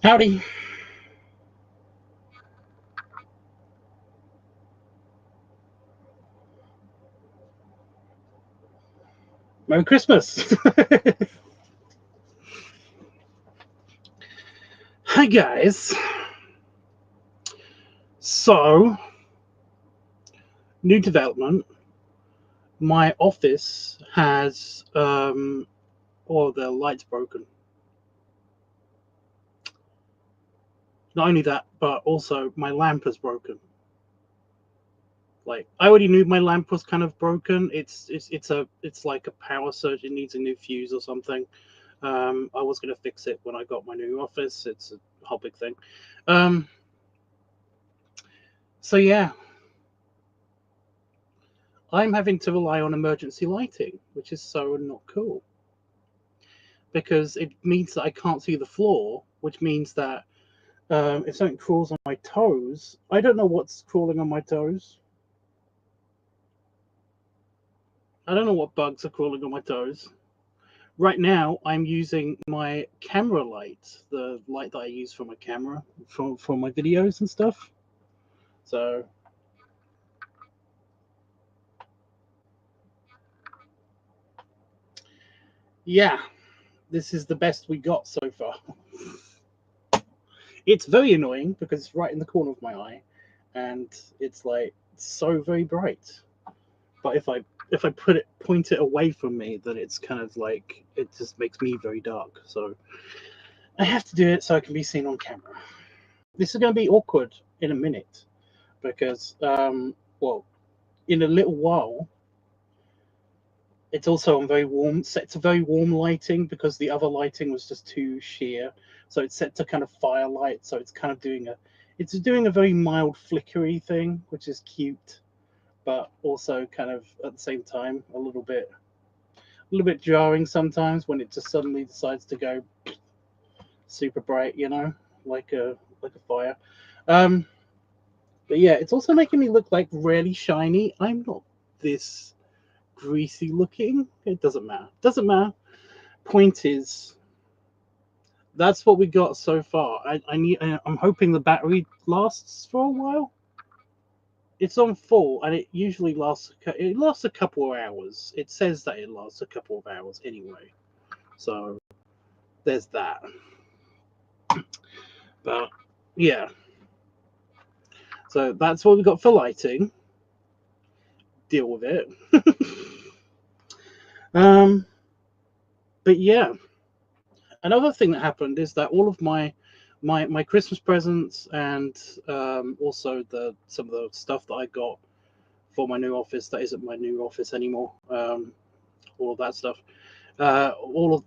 Howdy. Merry Christmas. Hi, guys. So, new development. My office has, all the lights broken. Not only that, but also my lamp is broken. Like, I already knew my lamp was kind of broken. It's like a power surge. It needs a new fuse or something. I was gonna fix it when I got my new office. It's a whole big thing. Um, so yeah, I'm having to rely on emergency lighting, which is so not cool because it means that I can't see the floor, which means that if something crawls on my toes, I don't know what's crawling on my toes. I don't know what bugs are crawling on my toes. Right now, I'm using my camera light, the light that I use for my camera, for my videos and stuff. So, yeah, this is the best we got so far. It's very annoying because it's right in the corner of my eye, and it's like so very bright. But if I point it away from me, then it's kind of like it just makes me very dark. So I have to do it so I can be seen on camera. This is going to be awkward in a minute because well, in a little while, it's also on very warm, set to very warm lighting because the other lighting was just too sheer. So it's set to kind of firelight. So it's kind of doing a very mild flickery thing, which is cute, but also kind of at the same time a little bit jarring sometimes when it just suddenly decides to go super bright, like a fire. Um, but yeah, it's also making me look like really shiny. I'm not this greasy looking. It doesn't matter. Doesn't matter. Point is, that's what we got so far. I'm hoping the battery lasts for a while. It's on full, and it usually lasts. It lasts a couple of hours. It says that it lasts a couple of hours anyway. So there's that. But yeah, so that's what we got for lighting. Deal with it. um, but yeah, another thing that happened is that all of my Christmas presents and also the some of the stuff that I got for my new office that isn't my new office anymore. All of that stuff. All of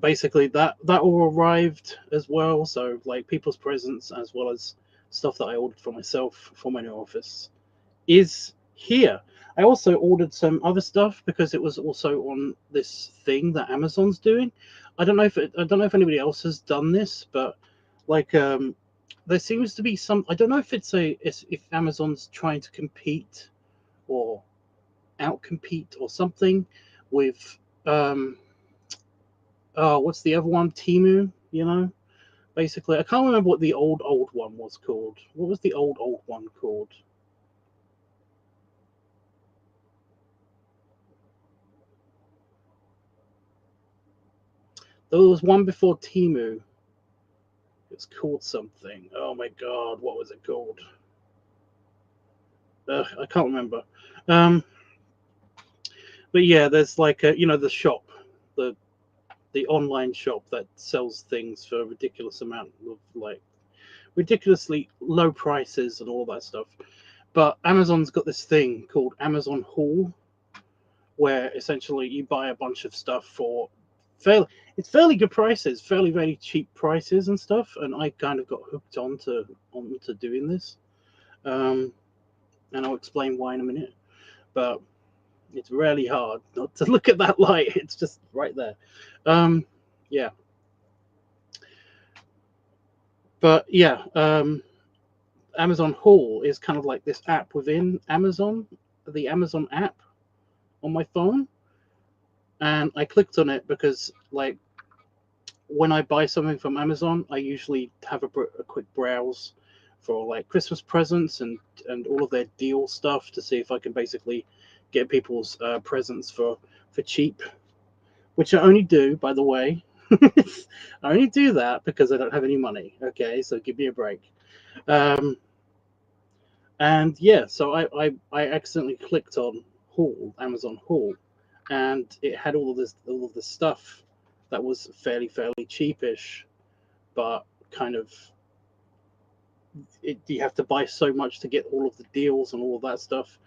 basically that all arrived as well. So like people's presents as well as stuff that I ordered for myself for my new office is here. I also ordered some other stuff because it was also on this thing that Amazon's doing. I don't know if anybody else has done this, but like there seems to be some. I don't know if if Amazon's trying to compete or outcompete or something with what's the other one? Timu, basically. I can't remember what the old one was called. What was the old one called? There was one before Timu. It's called something. Oh my god, what was it called? I can't remember. Um, but yeah, there's like the shop, the the online shop that sells things for a ridiculous amount of like ridiculously low prices and all that stuff. But Amazon's got this thing called Amazon Haul, where essentially you buy a bunch of stuff for fairly it's fairly good prices, fairly very cheap prices and stuff. And I kind of got hooked onto doing this. Um, and I'll explain why in a minute. But it's really hard not to look at that light. It's just right there. Um, yeah, but yeah, Amazon Haul is kind of like this app within Amazon, the Amazon app on my phone, and I clicked on it because like when I buy something from Amazon, I usually have a quick browse for like Christmas presents and all of their deal stuff to see if I can basically get people's presents for cheap, which I only do, by the way. I only do that because I don't have any money. Okay, so give me a break. And yeah, so I accidentally clicked on Amazon Haul, and it had all of this stuff that was fairly cheapish, but kind of you have to buy so much to get all of the deals and all of that stuff.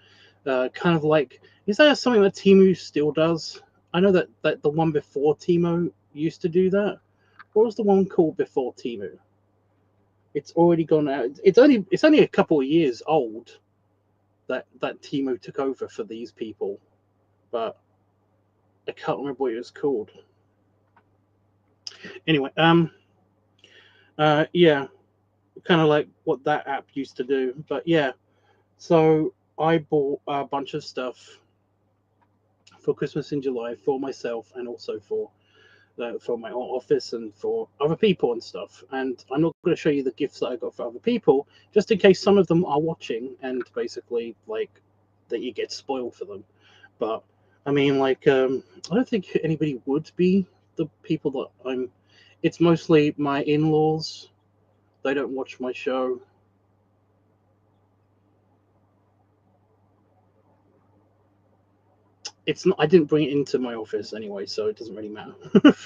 Kind of like, is that something that Temu still does? I know that the one before Temu used to do that. What was the one called before Temu? It's already gone out. It's only a couple of years old that Temu took over for these people, but I can't remember what it was called. Anyway, yeah, kind of like what that app used to do. But yeah, so I bought a bunch of stuff for Christmas in July for myself and also for my office and for other people and stuff. And I'm not going to show you the gifts that I got for other people, just in case some of them are watching and basically like that you get spoiled for them. But I mean, like, I don't think anybody would be the people that I'm. It's mostly my in-laws. They don't watch my show. It's not. I didn't bring it into my office anyway, so it doesn't really matter. But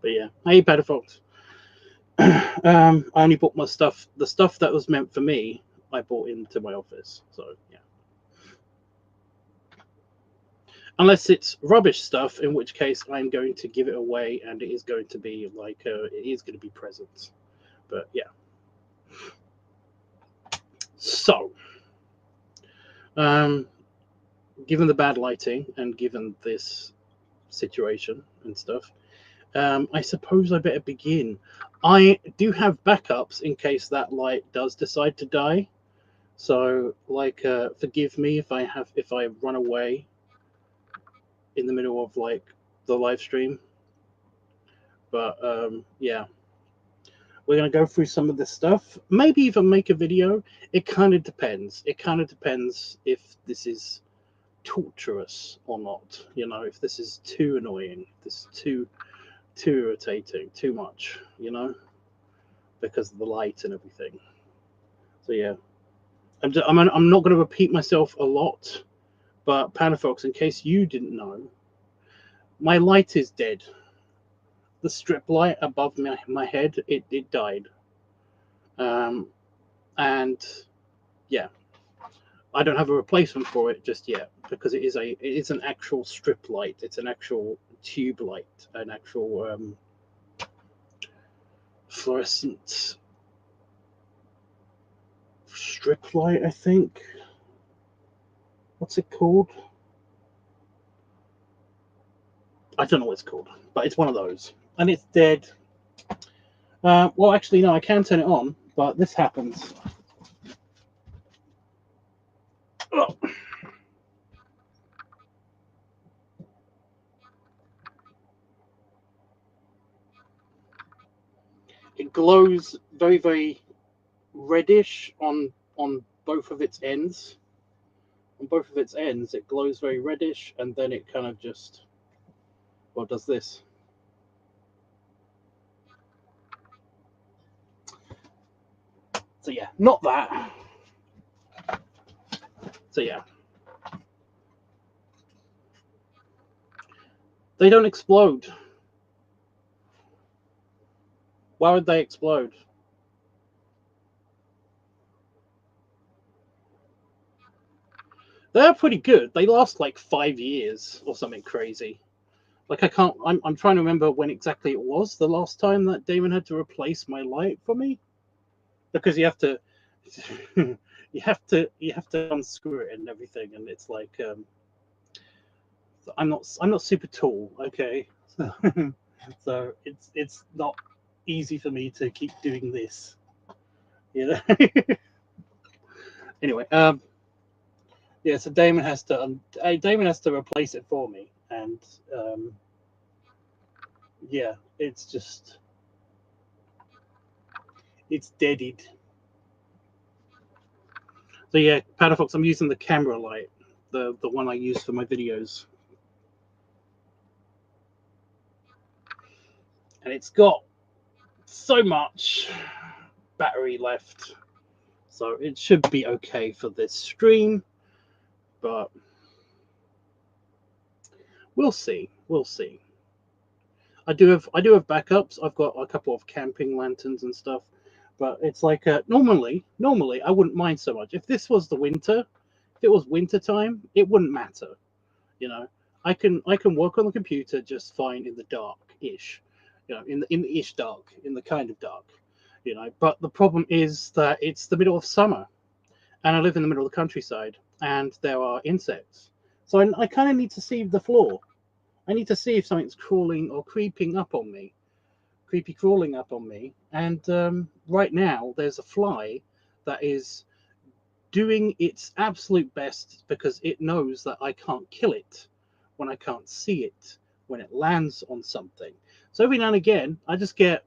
yeah, hey, Patafox. I only bought my stuff. The stuff that was meant for me, I bought into my office. So yeah. Unless it's rubbish stuff, in which case I'm going to give it away, and it is going to be like it is going to be presents. But yeah. So, given the bad lighting and given this situation and stuff, I suppose I better begin. I do have backups in case that light does decide to die. So, like, forgive me if I run away in the middle of like the live stream. But yeah, we're gonna go through some of this stuff. Maybe even make a video. It kind of depends. It kind of depends if this is torturous or not. You know, if this is too annoying, this is too irritating, too much. You know, because of the light and everything. So yeah, I'm not going to repeat myself a lot, but Panafox, in case you didn't know, my light is dead. The strip light above my head, it died. And yeah, I don't have a replacement for it just yet because it is an actual strip light. It's an actual tube light, an actual fluorescent strip light, I think. What's it called? I don't know what it's called, but it's one of those. And it's dead. Well, actually, no, I can turn it on, but this happens. Oh. It glows very reddish on both of its ends. On both of its ends, it glows very reddish, and then it kind of just, well, does this. So yeah, not that. So yeah. They don't explode. Why would they explode? They're pretty good. They last like 5 years or something crazy. Like I'm trying to remember when exactly it was the last time that Damon had to replace my light for me. Because you have to you have to unscrew it and everything, and it's like I'm not super tall, okay? So it's not easy for me to keep doing this, you know. Anyway, yeah, so Damon has to replace it for me, and yeah, it's just, it's deaded. So yeah, Padafox, I'm using the camera light, the one I use for my videos, and it's got so much battery left, so it should be okay for this stream, but we'll see. We'll see. I do have backups. I've got a couple of camping lanterns and stuff, but it's like normally I wouldn't mind so much if this was the winter. If it was winter time, it wouldn't matter. You know, I can work on the computer just fine in the dark ish. You know, in the ish dark, in the kind of dark. You know, but the problem is that it's the middle of summer, and I live in the middle of the countryside, and there are insects. So I kind of need to see the floor. I need to see if something's crawling or creeping up on me, creepy crawling up on me. And right now, there's a fly that is doing its absolute best because it knows that I can't kill it when I can't see it when it lands on something. So every now and again, I just get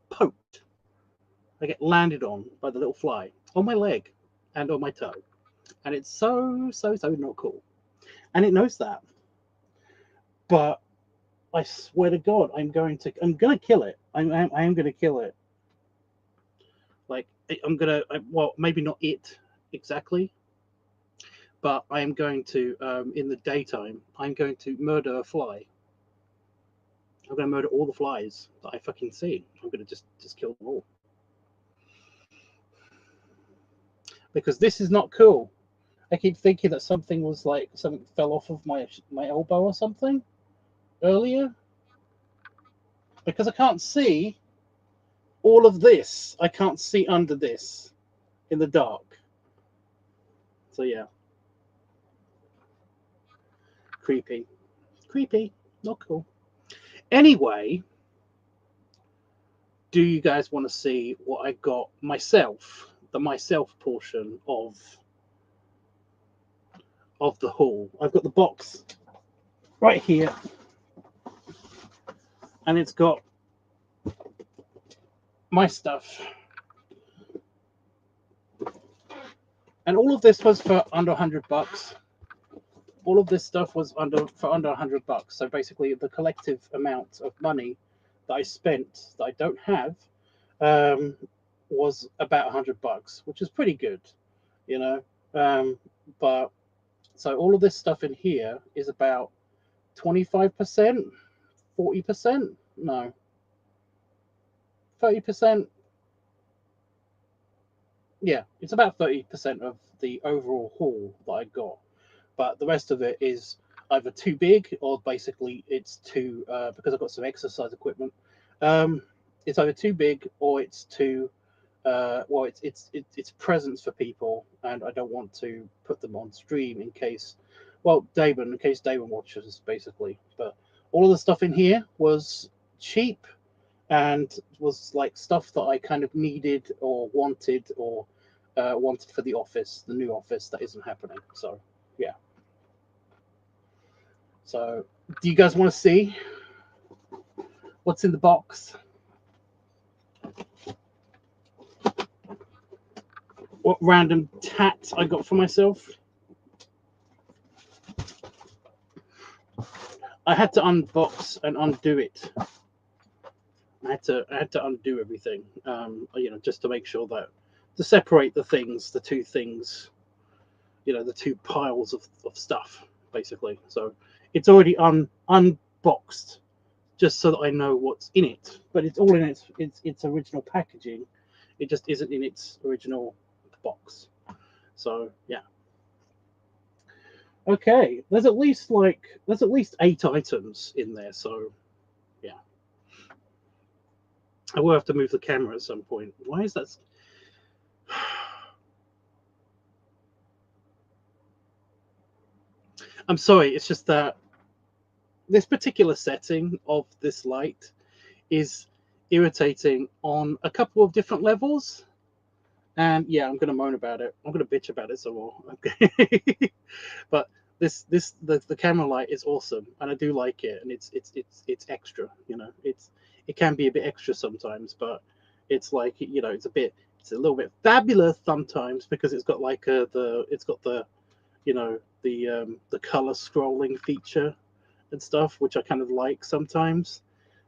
poked. I get landed on by the little fly on my leg and on my toe. And it's so not cool. And it knows that. But I swear to God, I'm gonna kill it. I am gonna kill it. Like well, maybe not it exactly, but I am going to in the daytime. I'm going to murder a fly. I'm gonna murder all the flies that I fucking see. I'm gonna just kill them all because this is not cool. I keep thinking that something fell off of my elbow or something earlier because I can't see all of this. I can't see under this in the dark. So yeah, creepy, not cool. Anyway, do you guys want to see what I got myself? The myself portion of the haul. I've got the box right here, and it's got my stuff. And all of this was for under $100. All of this stuff was under $100. So basically, the collective amount of money that I spent that I don't have was about $100, which is pretty good, you know. But so all of this stuff in here is about 25%, 40%, no, 30%. Yeah, it's about 30% of the overall haul that I got. But the rest of it is either too big or basically it's too because I've got some exercise equipment. It's either too big or it's too well, it's presents for people, and I don't want to put them on stream in case Damon watches basically. But all of the stuff in here was cheap and was like stuff that I kind of needed or wanted or wanted for the office, the new office that isn't happening. So yeah. So do you guys want to see what's in the box? What random tat I got for myself? I had to unbox and undo it. I had to undo everything, you know, just to make sure that to separate the two things, you know, the two piles of stuff, basically. So it's already unboxed, just so that I know what's in it. But it's all in its original packaging. It just isn't in its original box. So yeah. Okay, there's at least 8 items in there. So yeah, I will have to move the camera at some point. Why is that? I'm sorry, it's just that this particular setting of this light is irritating on a couple of different levels. And yeah, I'm going to moan about it. I'm going to bitch about it some more. Okay. But the camera light is awesome, and I do like it, and it's extra. You know, it can be a bit extra sometimes, but it's like, you know, it's a little bit fabulous sometimes because it's got like it's got the, you know, the color scrolling feature and stuff, which I kind of like sometimes,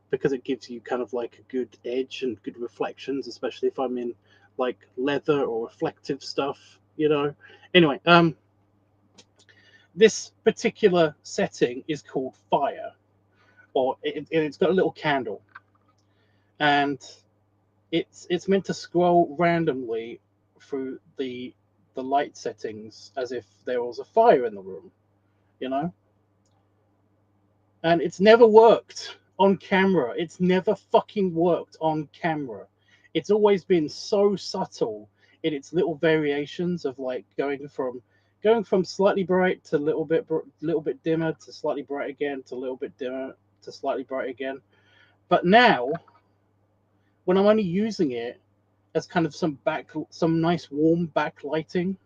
because it gives you kind of like a good edge and good reflections, especially if I'm in like leather or reflective stuff, you know. Anyway, this particular setting is called Fire, or it's got a little candle, and it's meant to scroll randomly through the light settings as if there was a fire in the room, you know. And it's never worked on camera. It's never fucking worked on camera. It's always been so subtle in its little variations of like going from slightly bright to a little bit dimmer to slightly bright again to a little bit dimmer to slightly bright again. But now, when I'm only using it as kind of some nice warm backlighting,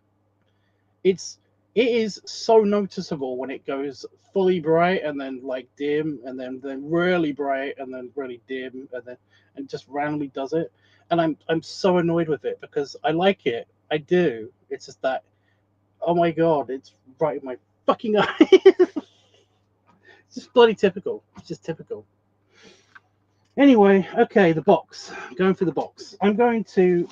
it is so noticeable when it goes fully bright and then like dim and then really bright and then really dim and just randomly does it. And I'm so annoyed with it because I like it. I do. It's just that, oh my god, it's right in my fucking eye. It's just bloody typical. It's just typical. Anyway, okay, the box. I'm going for the box. I'm going to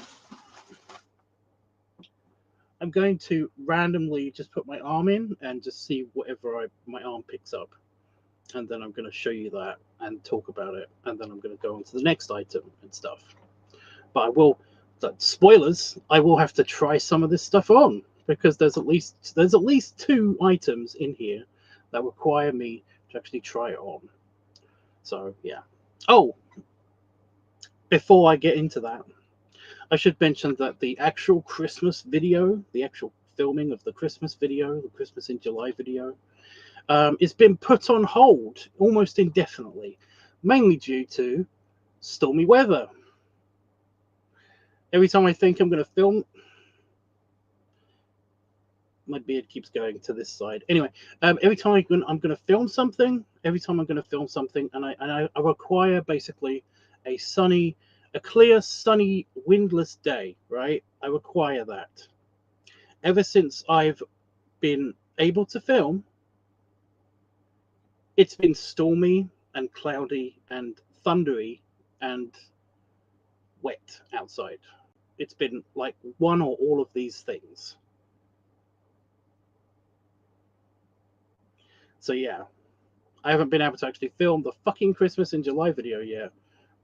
randomly just put my arm in and just see whatever my arm picks up. And then I'm going to show you that and talk about it. And then I'm going to go on to the next item and stuff. But I will, spoilers, I will have to try some of this stuff on, because there's at least 2 items in here that require me to actually try it on. So yeah. Oh, before I get into that, I should mention that the actual Christmas video, the actual filming of the Christmas video, the Christmas in July video, it's been put on hold almost indefinitely, mainly due to stormy weather. Every time I think I'm going to film, my beard keeps going to this side. Anyway, every time I'm going to film something, and I require basically a clear, sunny, windless day, right? I require that. Ever since I've been able to film, it's been stormy and cloudy and thundery and wet outside. It's been like one or all of these things. So yeah, I haven't been able to actually film the fucking Christmas in July video yet,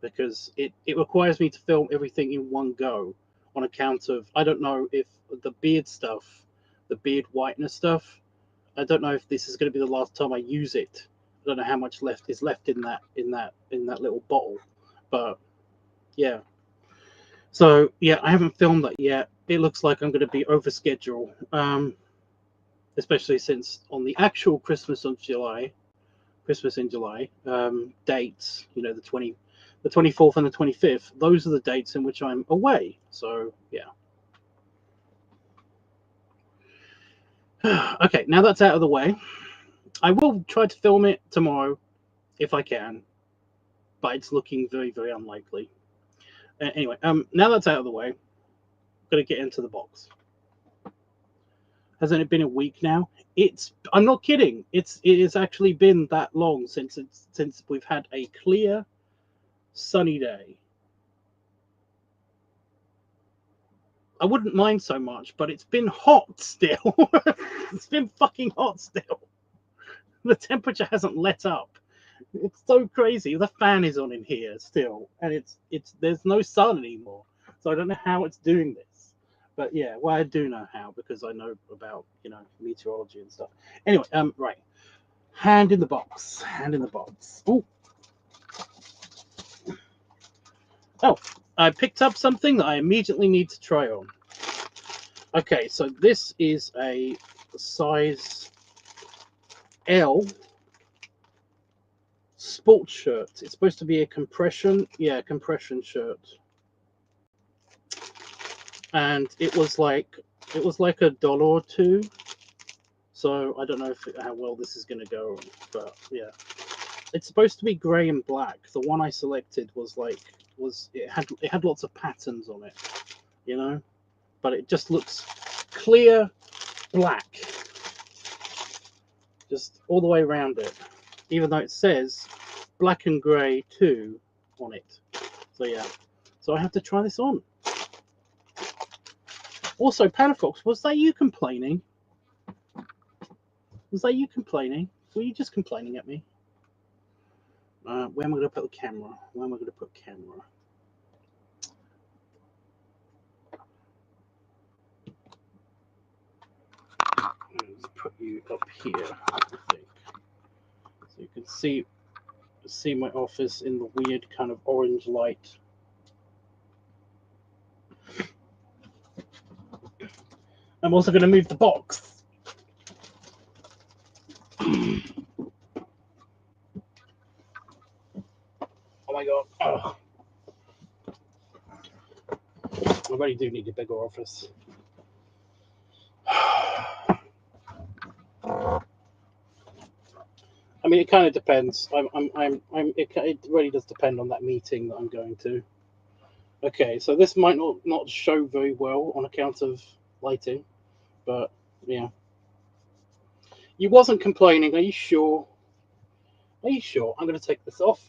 because it requires me to film everything in one go on account of, I don't know if the beard stuff, the beard whitener stuff, I don't know if this is going to be the last time I use it. I don't know how much is left in that little bottle, but yeah. So yeah, I haven't filmed that yet. It looks like I'm going to be over schedule, especially since on the actual Christmas in July dates, you know, the 24th and the 25th. Those are the dates in which I'm away. So yeah. Okay, now that's out of the way, I will try to film it tomorrow if I can, but it's looking very, very unlikely. Anyway, now that's out of the way, I'm going to get into the box. Hasn't it been a week now? I'm not kidding. It has actually been that long since we've had a clear, sunny day. I wouldn't mind so much, but it's been hot still. It's been fucking hot still. The temperature hasn't let up. It's so crazy. The fan is on in here still, and there's no sun anymore. So I don't know how it's doing this. But yeah, well, I do know how, because I know about, you know, meteorology and stuff. Anyway, right. Hand in the box. Hand in the box. Ooh. Oh, I picked up something that I immediately need to try on. Okay, so this is a size L sports shirt. It's supposed to be a compression shirt. And it was like $1 or $2. So I don't know how well this is going to go, but yeah. It's supposed to be grey and black. The one I selected was it had lots of patterns on it, you know, but it just looks clear black, just all the way around it, even though it says black and grey too on it. So yeah, so I have to try this on. Also, Panafox, was that you complaining? Was that you complaining? Were you just complaining at me? Where am I going to put the camera? Where am I going to put camera? Let's put you up here, I think, so you can see my office in the weird kind of orange light. I'm also going to move the box. Oh my god. Oh. I really do need a bigger office. I mean, it kind of depends. It really does depend on that meeting that I'm going to. Okay, so this might not show very well on account of lighting, but yeah. You wasn't complaining, are you sure? Are you sure? I'm going to take this off.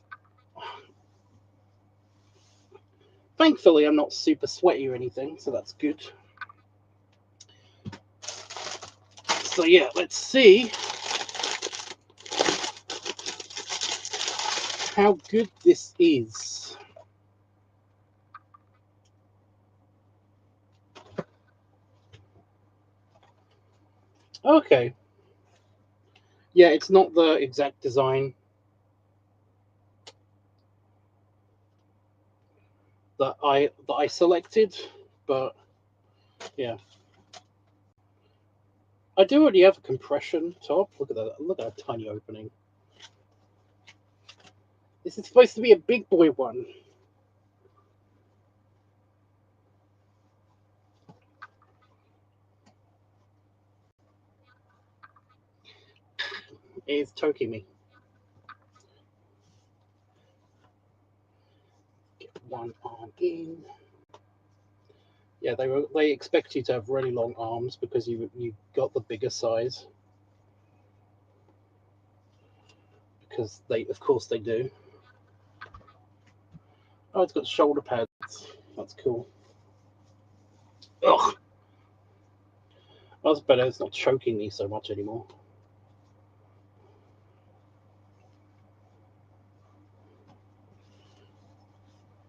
Thankfully, I'm not super sweaty or anything, so that's good. So yeah, let's see how good this is. Okay. Yeah, it's not the exact design that I selected, but yeah. I do already have a compression top. Look at that. Look at that tiny opening. This is supposed to be a big boy one. It's choking me. Get one arm in. Yeah, they expect you to have really long arms because you got the bigger size. Because of course they do. Oh, it's got shoulder pads. That's cool. Ugh. That's better. It's not choking me so much anymore.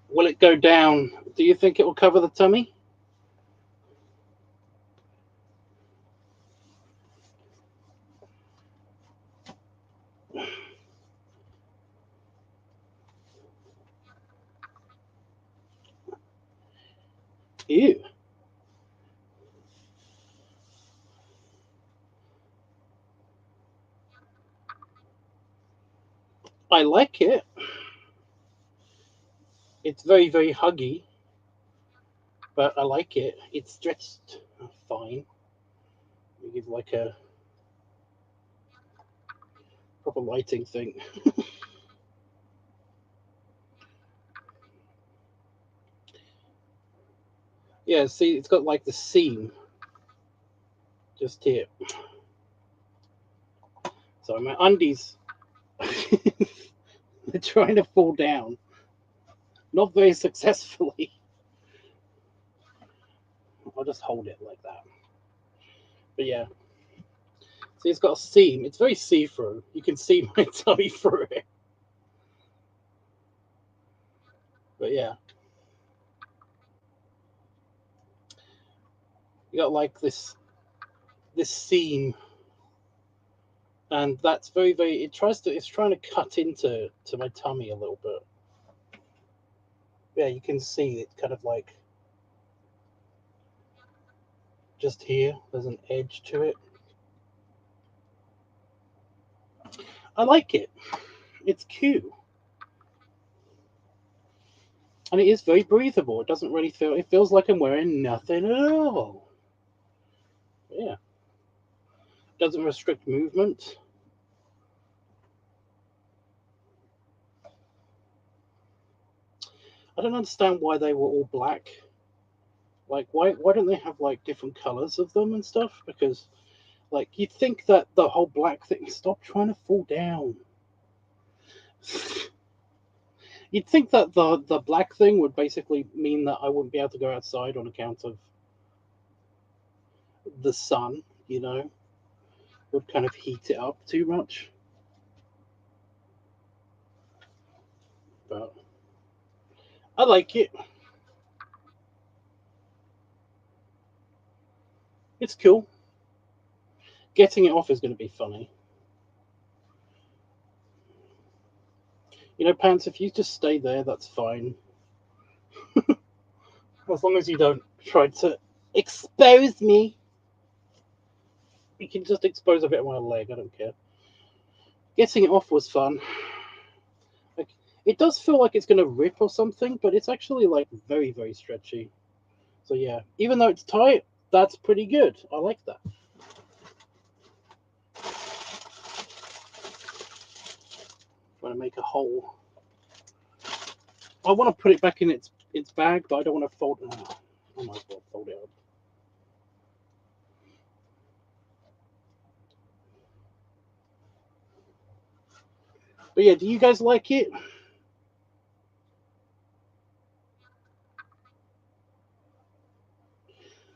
Will it go down? Do you think it will cover the tummy? Ew. I like it. It's very, very huggy, but I like it. It's stretched fine. We give like a proper lighting thing. Yeah, see, it's got like the seam just here. So my undies, they're trying to fall down. Not very successfully. I'll just hold it like that. But yeah. See, it's got a seam. It's very see-through. You can see my tummy through it. But yeah. You got like this seam. And that's very, very, it's trying to cut into my tummy a little bit. Yeah, you can see it kind of like just here, there's an edge to it. I like it. It's cute. And it is very breathable. It doesn't really it feels like I'm wearing nothing at all. Yeah. doesn't restrict movement. I don't understand why they were all black. Like, why don't they have like different colors of them and stuff? Because like you'd think that the whole black thing, stop trying to fall down. You'd think that the black thing would basically mean that I wouldn't be able to go outside on account of the sun, you know, would kind of heat it up too much. But I like it. It's cool. Getting it off is going to be funny. You know, Pants, if you just stay there, that's fine. As long as you don't try to expose me. You can just expose a bit of my leg, I don't care. Getting it off was fun. Like, it does feel like it's going to rip or something, but it's actually like very, very stretchy. So yeah, even though it's tight, that's pretty good. I like that. Trying to make a hole. I want to put it back in its bag, but I don't want to fold it. I might as well fold it up. But yeah, do you guys like it?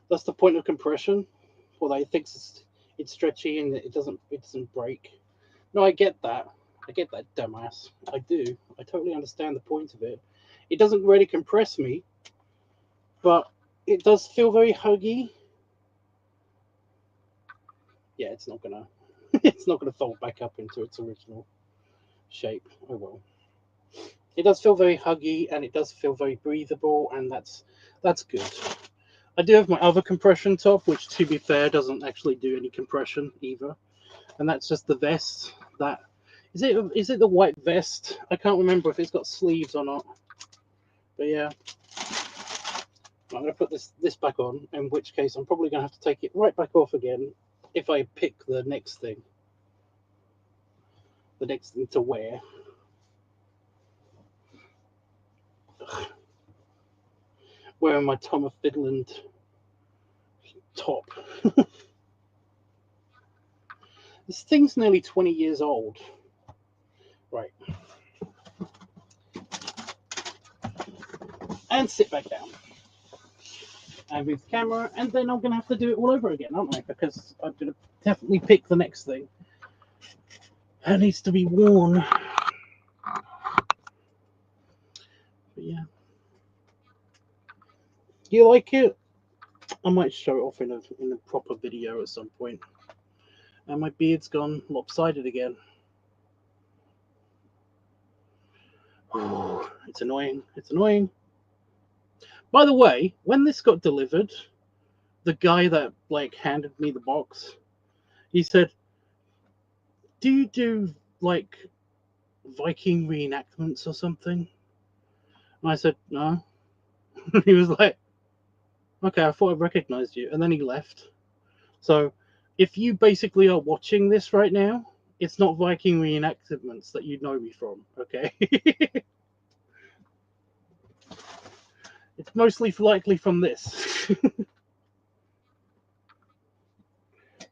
That's the point of compression. Well, it thinks it's stretchy and it doesn't break. No, I get that. I get that, dumbass. I do. I totally understand the point of it. It doesn't really compress me, but it does feel very huggy. Yeah, it's not gonna fold back up into its original shape. Oh well. It does feel very huggy and it does feel very breathable, and that's good. I do have my other compression top, which to be fair doesn't actually do any compression either, and that's just the vest. That is it the white vest? I can't remember if it's got sleeves or not. But yeah, I'm going to put this back on, in which case I'm probably going to have to take it right back off again if I pick the next thing to wear. Wearing my Tom of Finland top. This thing's nearly 20 years old. Right. And sit back down. And move the camera, and then I'm going to have to do it all over again, aren't I? Because I'm going to definitely pick the next thing. That needs to be worn. But yeah. You like it? I might show it off in a proper video at some point. And my beard's gone lopsided again. Oh, it's annoying. It's annoying. By the way, when this got delivered, the guy that like handed me the box, he said, "Do you do like Viking reenactments or something?" And I said, "No." He was like, "Okay, I thought I recognized you," and then he left. So, if you basically are watching this right now, it's not Viking reenactments that you know me from, okay? It's mostly likely from this.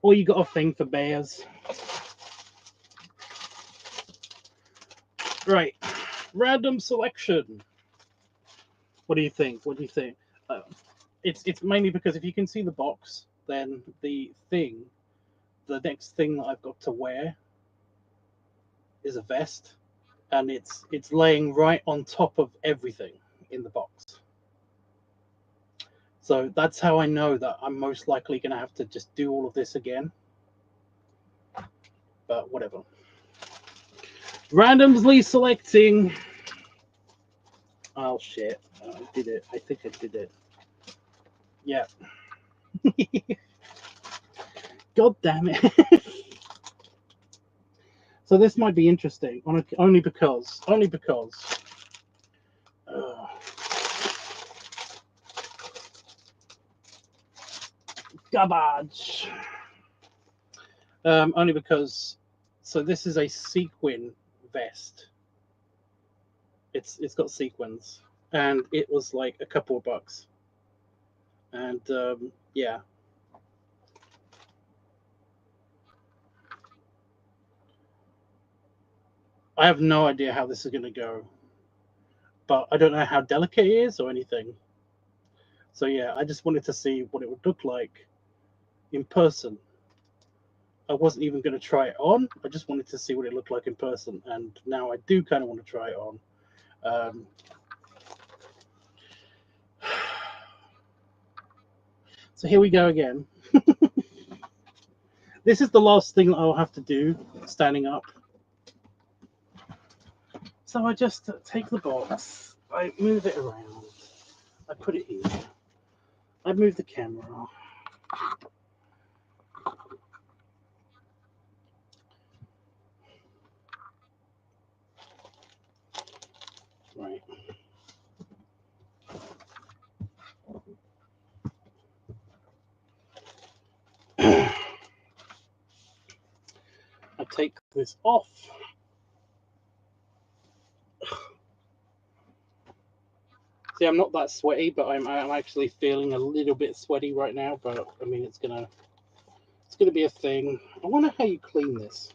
Or you got a thing for bears. Right. Random selection. What do you think? What do you think? It's mainly because if you can see the box, then the next thing that I've got to wear is a vest, and it's laying right on top of everything in the box. So that's how I know that I'm most likely going to have to just do all of this again. But whatever. Randomly selecting. Oh shit! I did it. I think I did it. Yeah. God damn it. So this might be interesting, only because. Garbage. Only because, so this is a sequin vest. It's got sequins, and it was like a couple of bucks. And yeah, I have no idea how this is going to go, but I don't know how delicate it is or anything. So yeah, I just wanted to see what it would look like in person. I wasn't even going to try it on. I just wanted to see what it looked like in person, and now I do kind of want to try it on. So here we go again. This is the last thing that I'll have to do standing up. So I just take the box, I move it around, I put it here, I move the camera. Right. I take this off. See, I'm not that sweaty, but I'm actually feeling a little bit sweaty right now. But I mean, it's gonna be a thing. I wonder how you clean this.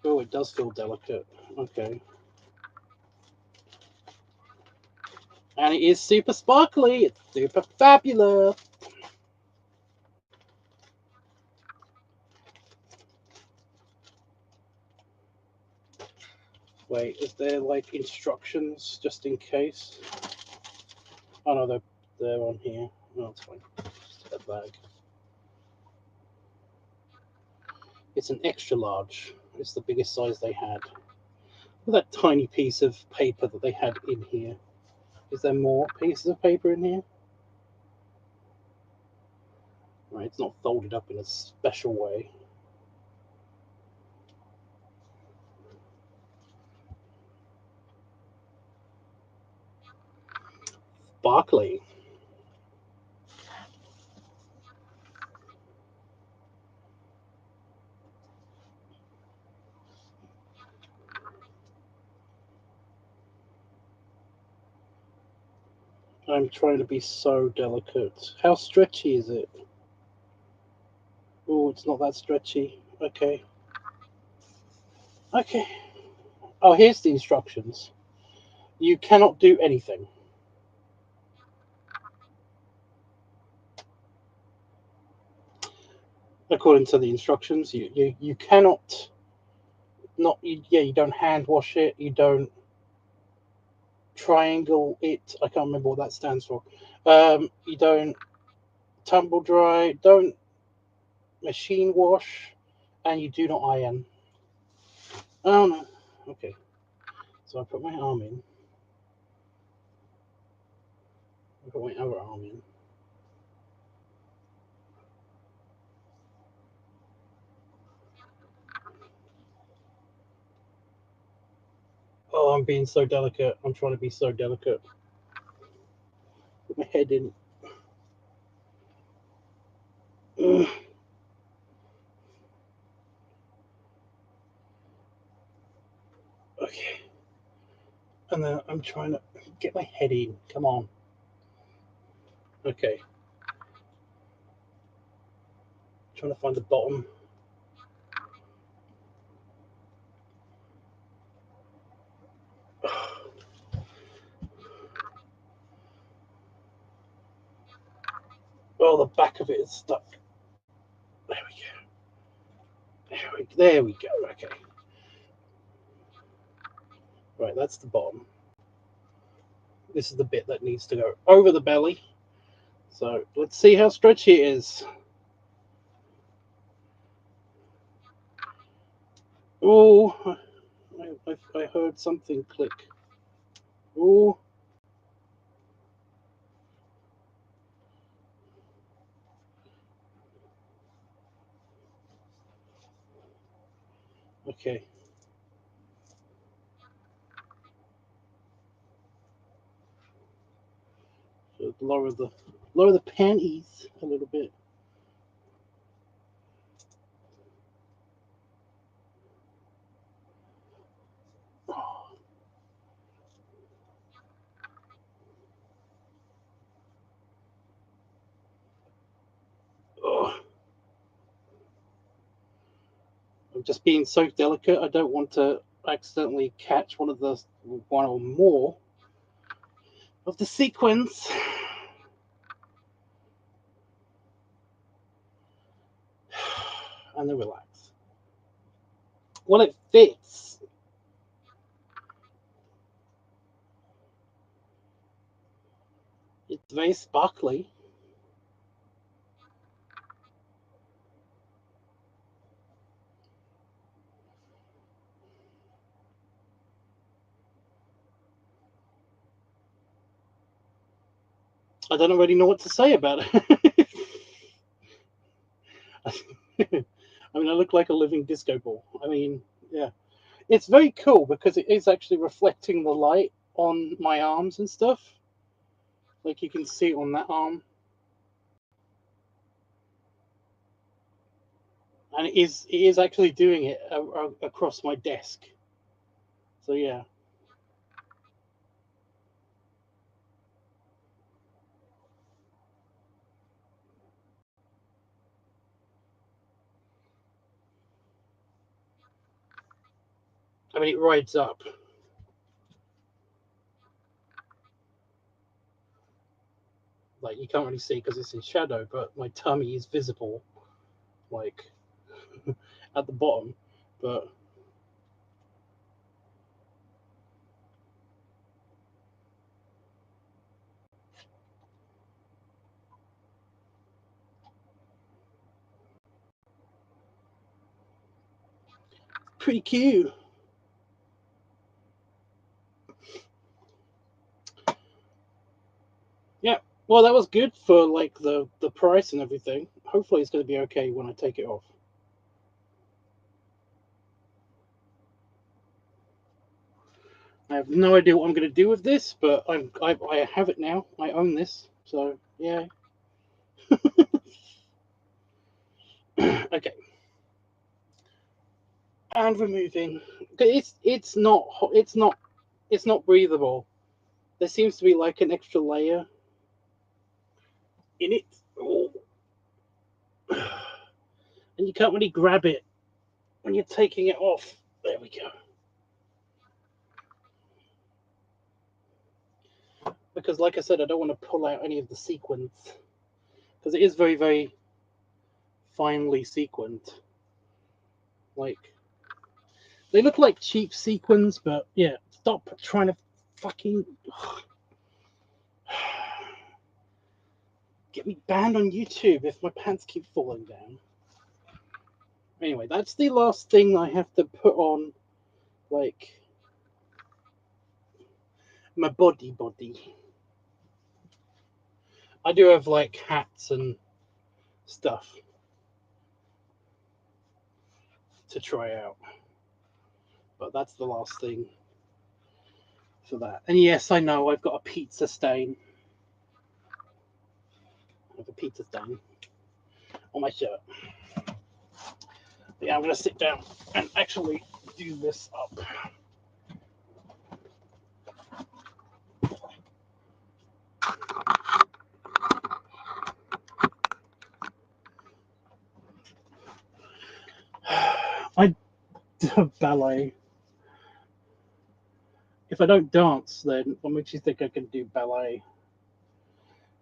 Oh, it does feel delicate. Okay. And it is super sparkly. It's super fabulous. Wait, is there like instructions just in case? Oh no, they're on here. No, it's fine. Just a bag. It's an extra large. It's the biggest size they had. Look at that tiny piece of paper that they had in here. Is there more pieces of paper in here? Right, it's not folded up in a special way. Sparkly. I'm trying to be so delicate. How stretchy is it? Oh, it's not that stretchy. Okay. Okay. Oh, here's the instructions. You cannot do anything. According to the instructions, you cannot you don't hand wash it, you don't triangle it. I can't remember what that stands for. You don't tumble dry, don't machine wash, and you do not iron. Oh no. Okay. So I put my arm in. I put my other arm in. Oh, I'm being so delicate. I'm trying to be so delicate. Put my head in. Ugh. Okay. And then I'm trying to get my head in. Come on. Okay. Trying to find the bottom. Oh, the back of it is stuck. There we go. There we go. Okay. Right, that's the bottom. This is the bit that needs to go over the belly. So let's see how stretchy it is. Oh, I heard something click. Oh. Okay. So lower the panties a little bit. I'm just being so delicate. I don't want to accidentally catch one or more of the sequins. And then relax. Well, it fits. It's very sparkly. I don't already know what to say about it. I mean, I look like a living disco ball. I mean, yeah. It's very cool because it is actually reflecting the light on my arms and stuff. Like you can see it on that arm. And it is actually doing it across my desk. So yeah. I mean, it rides up. Like you can't really see because it's in shadow, but my tummy is visible, like at the bottom. But pretty cute. Yeah. Well, that was good for like the price and everything. Hopefully, it's going to be okay when I take it off. I have no idea what I'm going to do with this, but I have it now. I own this, so yeah. Okay. And removing. It's not breathable. There seems to be like an extra layer in it. Oh. And you can't really grab it when you're taking it off. There we go. Because like I said, I don't want to pull out any of the sequins. Because it is very, very finely sequined. Like, they look like cheap sequins, but yeah, stop trying to fucking get me banned on YouTube if my pants keep falling down. Anyway, that's the last thing I have to put on, like, my body. I do have, like, hats and stuff to try out. But that's the last thing for that. And yes, I know, I've got a pizza stain. I have a pizza stain on my shirt. But yeah, I'm going to sit down and actually do this up. I do ballet. If I don't dance, then what makes you think I can do ballet?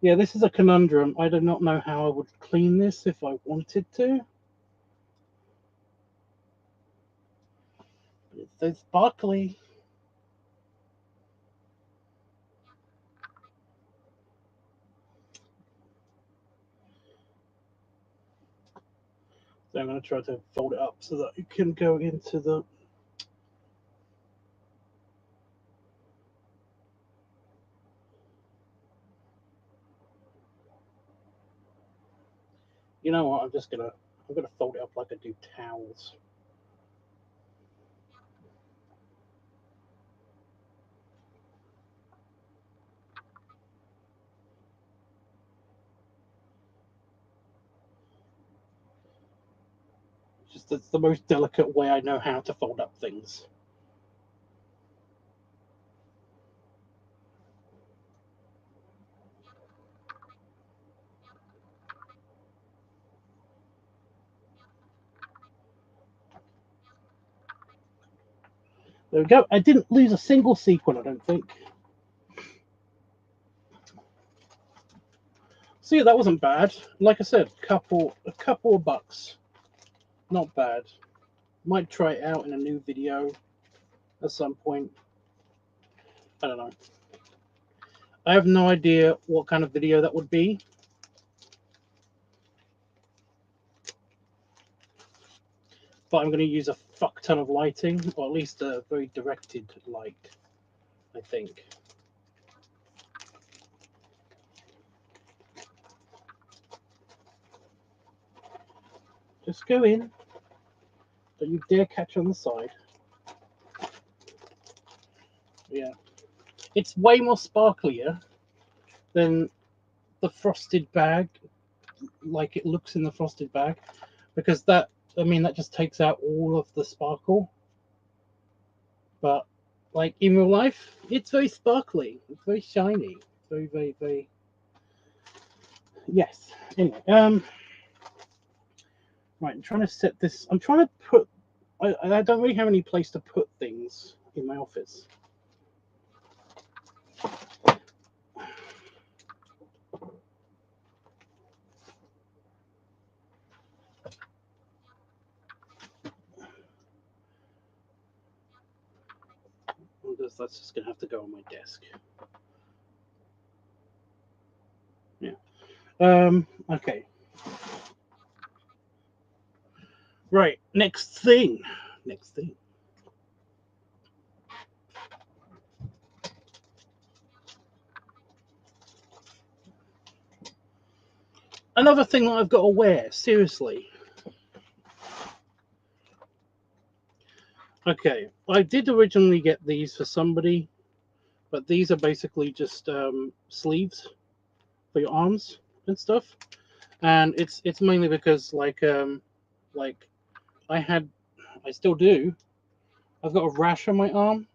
Yeah, this is a conundrum. I do not know how I would clean this if I wanted to. But it's so sparkly. So I'm going to try to fold it up so that it can go into the... You know what? I'm gonna fold it up like I do towels. Just it's the most delicate way I know how to fold up things. There we go. I didn't lose a single sequin, I don't think. See, that wasn't bad. Like I said, a couple of bucks. Not bad. Might try it out in a new video at some point. I don't know. I have no idea what kind of video that would be. But I'm going to use a fuck ton of lighting, or at least a very directed light, I think. Just go in. Don't you dare catch on the side. Yeah. It's way more sparklier than the frosted bag, like it looks in the frosted bag, because that, I mean, that just takes out all of the sparkle. But like in real life, it's very sparkly. It's very shiny. Very, very, very. Yes. Anyway, right. I'm trying to set this. I'm trying to put. I don't really have any place to put things in my office. That's just gonna have to go on my desk. Yeah. Okay. Right. Next thing. Another thing that I've got to wear. Seriously. Okay. I did originally get these for somebody, but these are basically just sleeves for your arms and stuff. And it's mainly because like I still do. I've got a rash on my arm,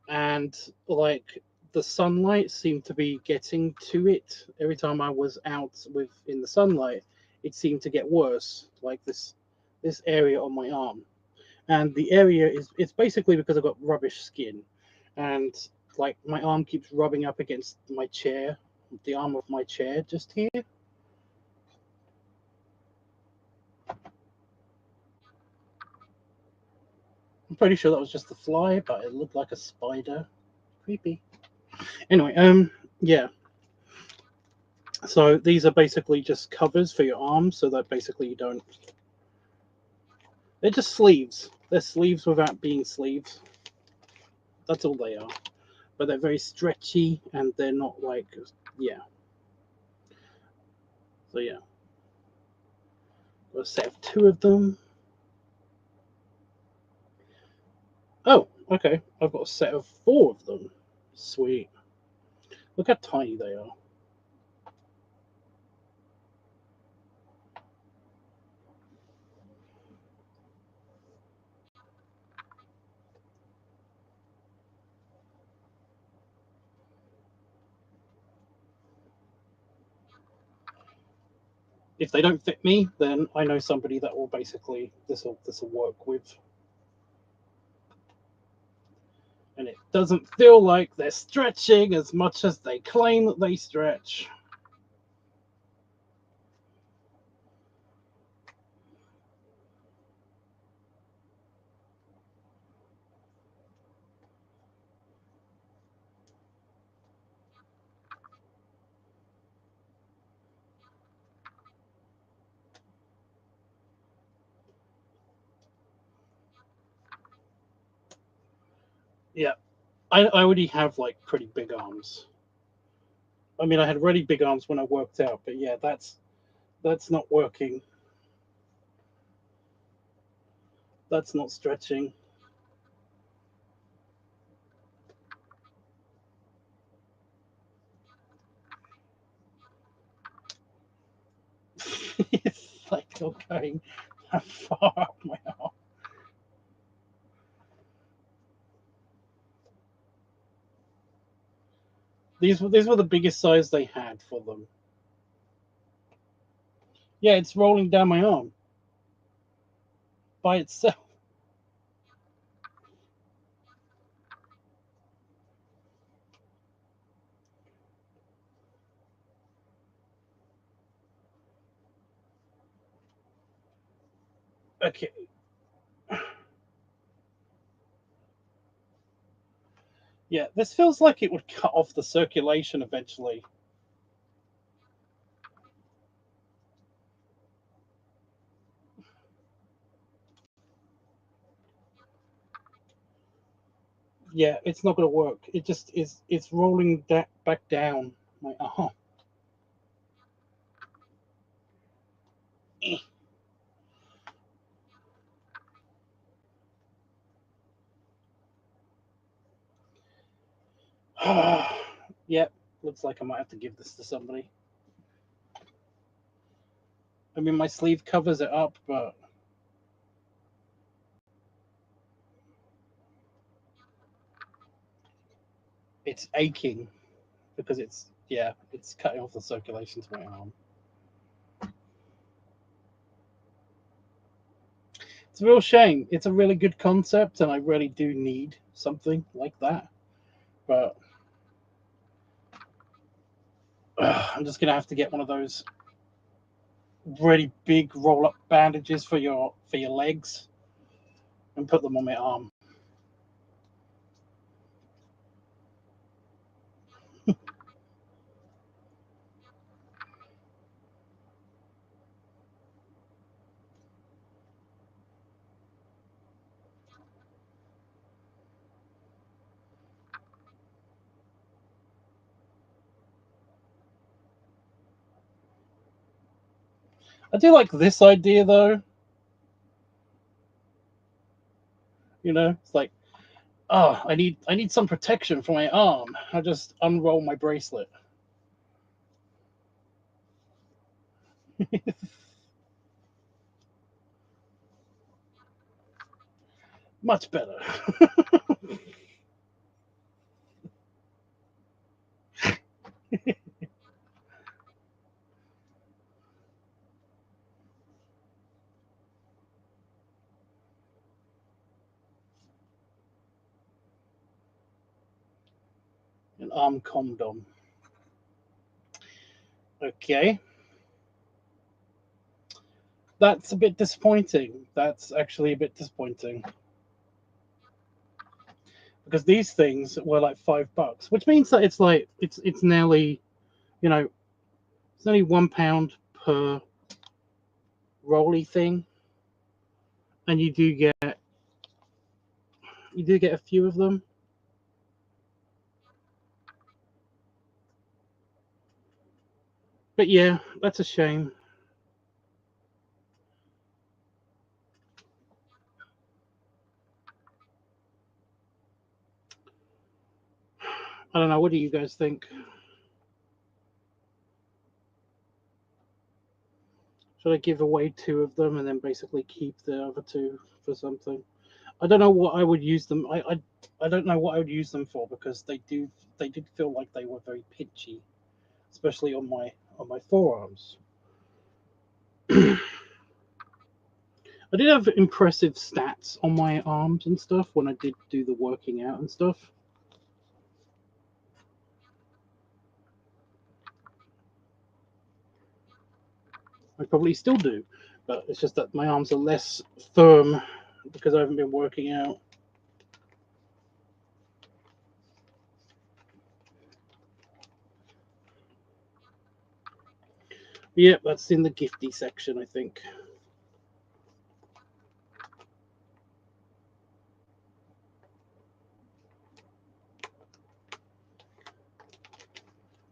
and like the sunlight seemed to be getting to it every time I was out in the sunlight. It seemed to get worse, like this area on my arm, and the area is it's basically because I've got rubbish skin, and like my arm keeps rubbing up against my chair, the arm of my chair just here. I'm pretty sure that was just the fly, but it looked like a spider. Creepy. Anyway, yeah. So these are basically just covers for your arms, so that basically you don't. They're just sleeves. They're sleeves without being sleeves. That's all they are. But they're very stretchy, and they're not like, yeah. So yeah, got a set of 2 of them. Oh, okay. I've got a set of 4 of them. Sweet. Look how tiny they are. If they don't fit me, then I know somebody that will basically this will work with. And it doesn't feel like they're stretching as much as they claim that they stretch. Yeah, I already have like pretty big arms. I mean, I had really big arms when I worked out, but yeah, that's not working. That's not stretching. It's like not going that far up my arm. These were the biggest size they had for them. Yeah, it's rolling down my arm by itself. Okay. Yeah, this feels like it would cut off the circulation eventually. Yeah, it's not going to work. It just is. It's rolling back down my arm. Yep, looks like I might have to give this to somebody. I mean, my sleeve covers it up, but it's aching because it's cutting off the circulation to my arm. It's a real shame. It's a really good concept, and I really do need something like that. But I'm just gonna have to get one of those really big roll-up bandages for your legs and put them on my arm. I do like this idea though. You know, it's like, oh, I need some protection for my arm. I just unroll my bracelet. Much better. An arm condom. Okay. That's a bit disappointing. That's actually a bit disappointing. Because these things were like $5, which means that it's nearly, you know, it's only £1 per rolly thing, and you do get a few of them. But yeah, that's a shame. I don't know. What do you guys think? Should I give away two of them and then basically keep the other two for something? I don't know what I would use them. I don't know what I would use them for because they did feel like they were very pinchy, especially on my forearms. I did have impressive stats on my arms and stuff when I did do the working out and stuff. I probably still do, but it's just that my arms are less firm because I haven't been working out. Yep, that's in the gifty section, I think.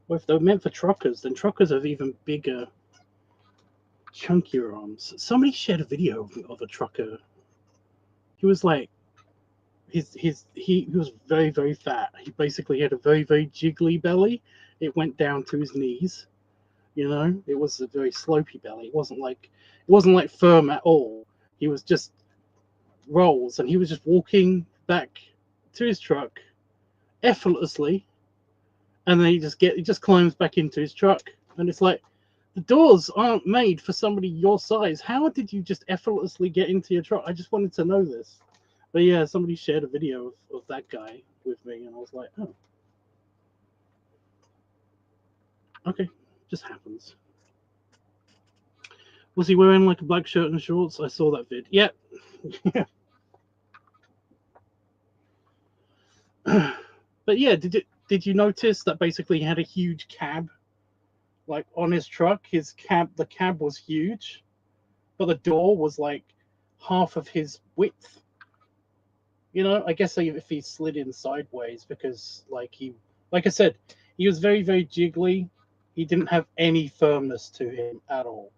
Well, if they're meant for truckers, then truckers have even bigger, chunkier arms. Somebody shared a video of a trucker. He was like, he was very, very fat. He basically had a very, very jiggly belly. It went down to his knees. You know, it was a very slopey belly. It wasn't like firm at all. He was just rolls, and he was just walking back to his truck effortlessly, and then he just climbs back into his truck, and it's like the doors aren't made for somebody your size. How did you just effortlessly get into your truck? I just wanted to know this. But yeah, somebody shared a video of that guy with me, and I was like, oh, okay, just happens. Was he wearing like a black shirt and shorts? I saw that vid. Yep. Yeah. But yeah, did you notice that basically he had a huge cab, like on his truck? The cab was huge, but the door was like half of his width. You know, I guess if he slid in sideways, because like I said, he was very, very jiggly. He didn't have any firmness to him at all.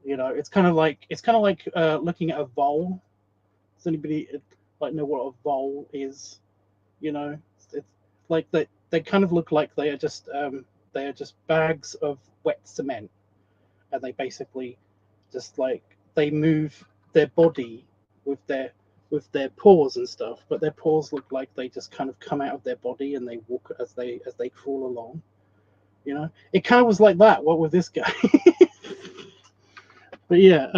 You know, it's kind of like looking at a vole. Does anybody like know what a vole is? You know, it's like they kind of look like they are just bags of wet cement, and they basically just like they move their body with their paws and stuff, but their paws look like they just kind of come out of their body and they walk as they crawl along. You know, it kind of was like that. What with this guy? But yeah,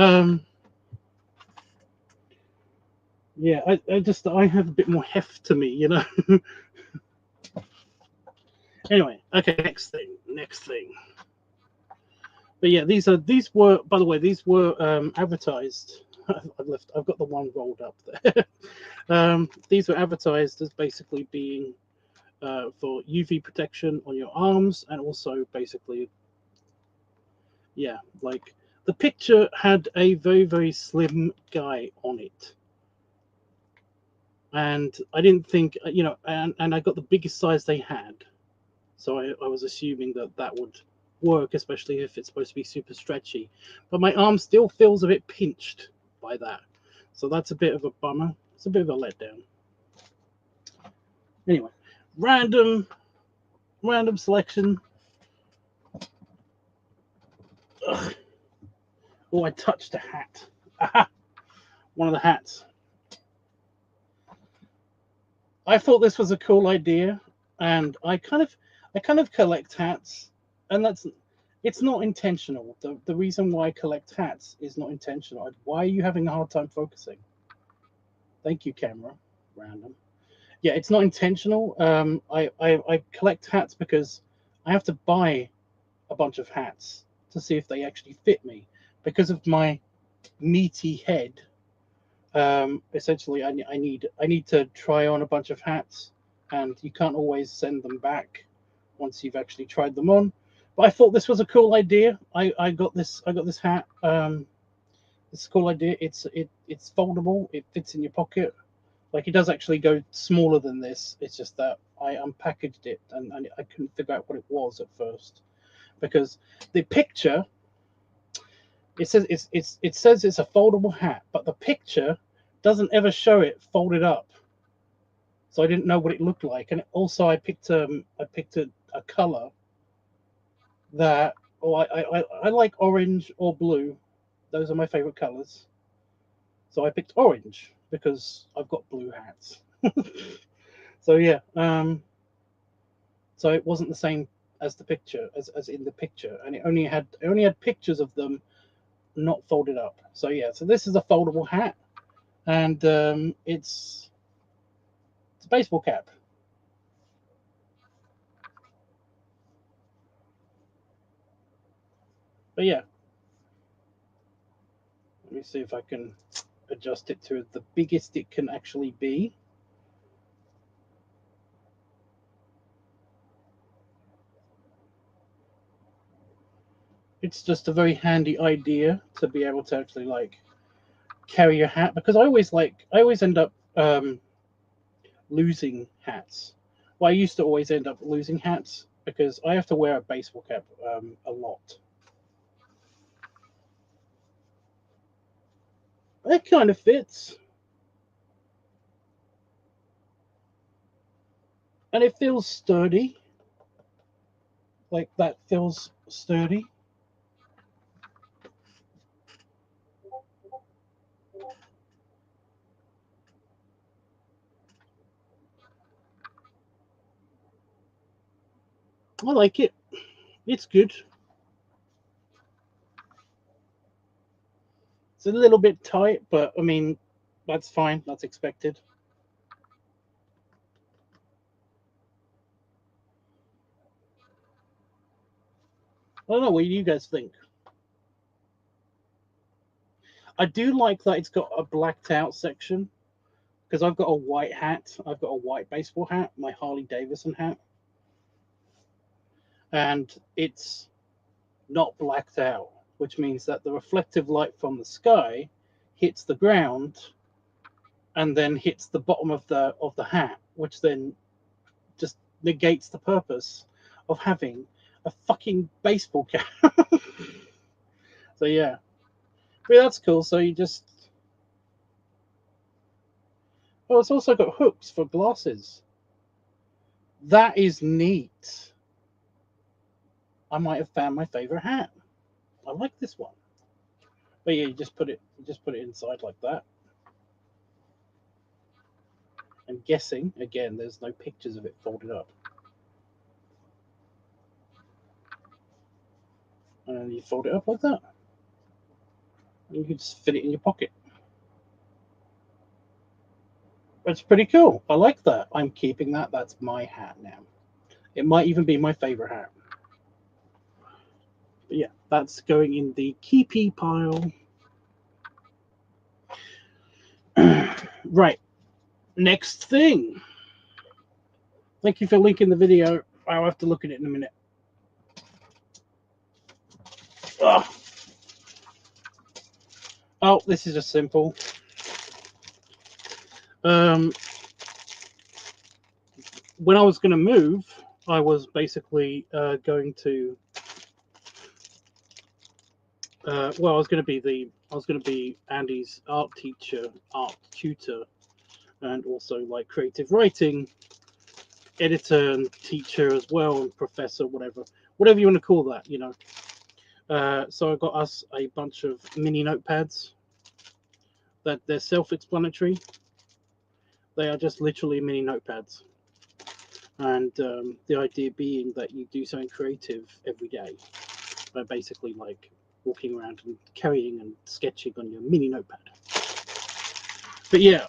yeah, I have a bit more heft to me, you know. Anyway, okay, next thing. But yeah, these were, by the way, these were advertised. I've got the one rolled up there. These were advertised as basically being for UV protection on your arms, and also basically, yeah, like the picture had a very, very slim guy on it, and I didn't think, and I got the biggest size they had, so I was assuming that would work, especially if it's supposed to be super stretchy. But my arm still feels a bit pinched by that, so that's a bit of a bummer. It's a bit of a letdown. Anyway, random selection. Ugh. Oh, I touched a hat. Aha! One of the hats. I thought this was a cool idea, and I kind of collect hats, and it's not intentional. The reason why I collect hats is not intentional. Why are you having a hard time focusing? Thank you, camera. Random. Yeah, it's not intentional. I collect hats because I have to buy a bunch of hats to see if they actually fit me, because of my meaty head. Essentially, I need to try on a bunch of hats, and you can't always send them back once you've actually tried them on. But I thought this was a cool idea. I got this hat. It's a cool idea. It's foldable. It fits in your pocket. Like, it does actually go smaller than this. It's just that I unpackaged it, and I couldn't figure out what it was at first, because the picture, it says it's a foldable hat, but the picture doesn't ever show it folded up. So I didn't know what it looked like, and also I picked a color that, I like orange or blue. Those are my favorite colors. So I picked orange because I've got blue hats. So yeah, so it wasn't the same as the picture, as in the picture, and it only had pictures of them not folded up. So yeah, so this is a foldable hat, and it's a baseball cap. But yeah, let me see if I can adjust it to the biggest it can actually be. It's just a very handy idea to be able to actually like carry your hat, because I always end up losing hats. Well, I used to always end up losing hats because I have to wear a baseball cap a lot. It kind of fits, and it feels sturdy. Like, that feels sturdy. I like it. It's good. It's a little bit tight, but I mean, that's fine. That's expected. I don't know. What do you guys think? I do like that it's got a blacked out section, because I've got a white hat. I've got a white baseball hat, my Harley Davidson hat, and it's not blacked out, which means that the reflective light from the sky hits the ground and then hits the bottom of the hat, which then just negates the purpose of having a fucking baseball cap. So yeah, but that's cool. So you just, oh, it's also got hooks for glasses. That is neat. I might have found my favorite hat. I like this one. But yeah, you just put it inside like that. I'm guessing, again, there's no pictures of it folded up. And then you fold it up like that. And you can just fit it in your pocket. It's pretty cool. I like that. I'm keeping that. That's my hat now. It might even be my favorite hat. But yeah, that's going in the keepy pile. Right. Next thing. Thank you for linking the video. I'll have to look at it in a minute. Oh, this is just simple. When I was going to move, I was basically going to. Well, I was going to be Andy's art teacher, art tutor, and also like creative writing editor and teacher as well, and professor, whatever you want to call that, you know. So I got us a bunch of mini notepads. That they're self-explanatory. They are just literally mini notepads, and the idea being that you do something creative every day by basically like walking around and carrying and sketching on your mini notepad. But yeah,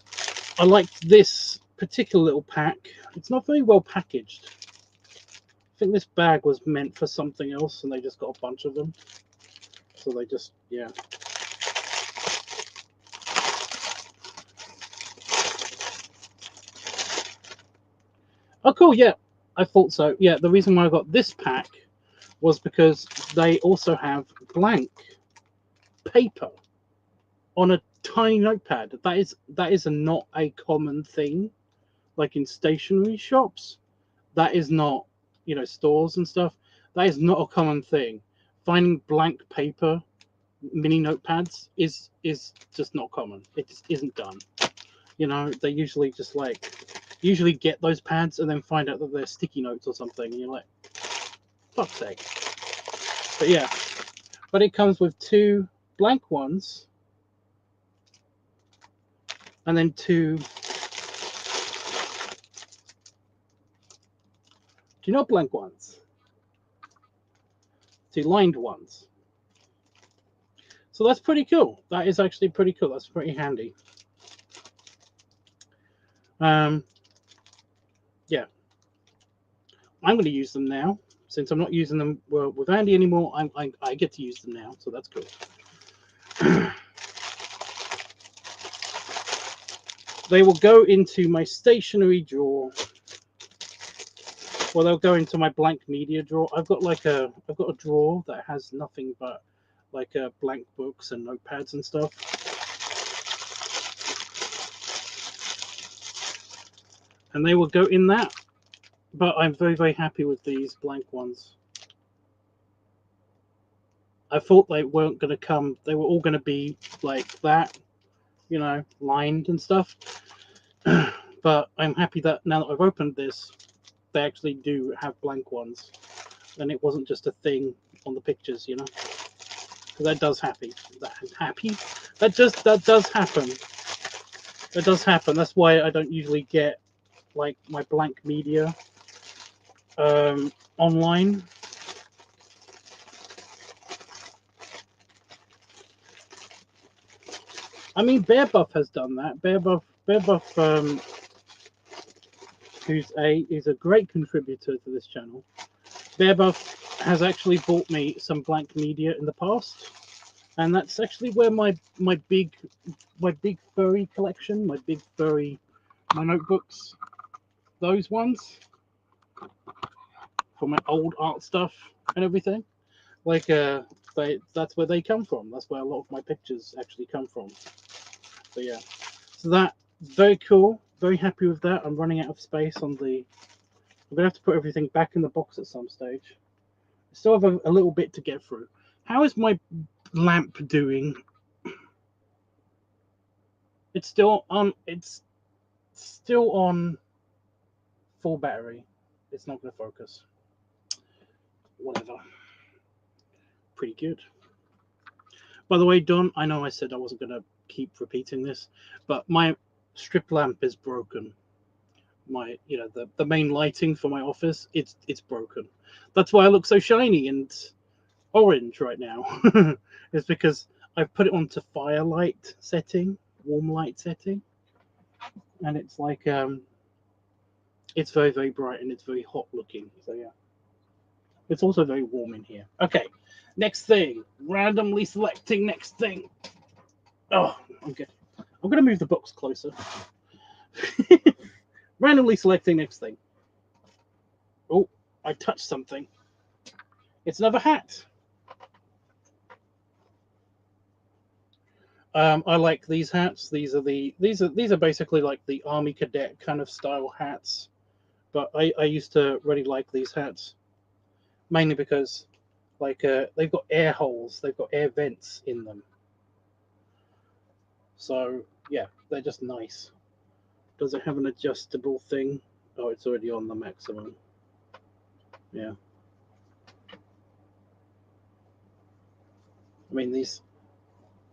I liked this particular little pack. It's not very well packaged. I think this bag was meant for something else, and they just got a bunch of them. So they just, yeah. Oh, cool, yeah. I thought so. Yeah, the reason why I got this pack was because they also have blank paper on a tiny notepad. That is not a common thing, like in stationery shops. That is not, you know, stores and stuff. That is not a common thing. Finding blank paper mini notepads is just not common. It just isn't done. You know, they usually just like get those pads and then find out that they're sticky notes or something, and you're like, fuck's sake. But yeah, but it comes with 2 blank ones and then 2 not blank ones, 2 lined ones. So that's pretty cool. That is actually pretty cool. That's pretty handy. Yeah, I'm going to use them now. Since I'm not using them with Andy anymore, I get to use them now, so that's cool. They will go into my stationery drawer, or they'll go into my blank media drawer. I've got a drawer that has nothing but like blank books and notepads and stuff. And they will go in that. But I'm very, very happy with these blank ones. I thought they weren't going to come. They were all going to be like that, you know, lined and stuff. But I'm happy that now that I've opened this, they actually do have blank ones. And it wasn't just a thing on the pictures, you know. That does happen. That does happen. That does happen. That's why I don't usually get like my blank media online. I mean, Bear Buff has done that. Bear Buff, who's a great contributor to this channel. Bear Buff has actually bought me some blank media in the past, And that's actually where my big furry collection, my notebooks, those ones for my old art stuff and everything. Like that's where they come from. That's where a lot of my pictures actually come from. So yeah, so that very cool. Very happy with that. I'm running out of space on the. I'm gonna have to put everything back in the box at some stage. Still have a little bit to get through. How is my lamp doing? It's still on. It's still on full battery. It's not going to focus. Whatever. Pretty good. By the way, Don, I know I said I wasn't going to keep repeating this, but my strip lamp is broken. My, the main lighting for my office, it's broken. That's why I look so shiny and orange right now. It's because I've put it onto firelight setting, warm light setting, and it's like it's very, very bright and it's very hot looking. So yeah. It's also very warm in here. Okay, next thing. Randomly selecting next thing. Oh, I'm good. I'm going to move the books closer. Randomly selecting next thing. Oh, I touched something. It's another hat. I like these hats. These are basically like the army cadet kind of style hats. But I used to really like these hats, mainly because like they've got air holes, they've got air vents in them. So yeah, they're just nice. Does it have an adjustable thing? Oh, it's already on the maximum. Yeah. I mean these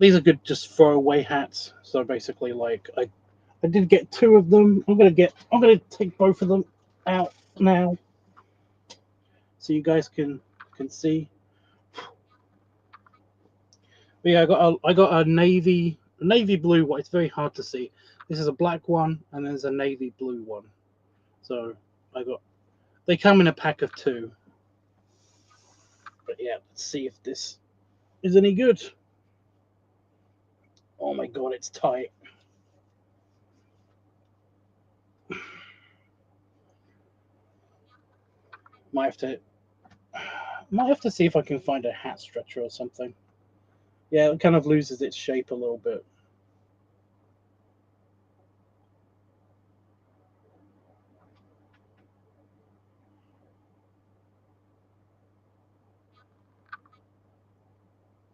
are good just throwaway hats. So basically like I did get two of them. I'm gonna take both of them out now so you guys can see. But yeah, I got a navy blue one. It's very hard to see. This is a black one and there's a navy blue one. So they come in a pack of two. But yeah, let's see if this is any good. Oh my god, it's tight. Might have to see if I can find a hat stretcher or something. Yeah, it kind of loses its shape a little bit.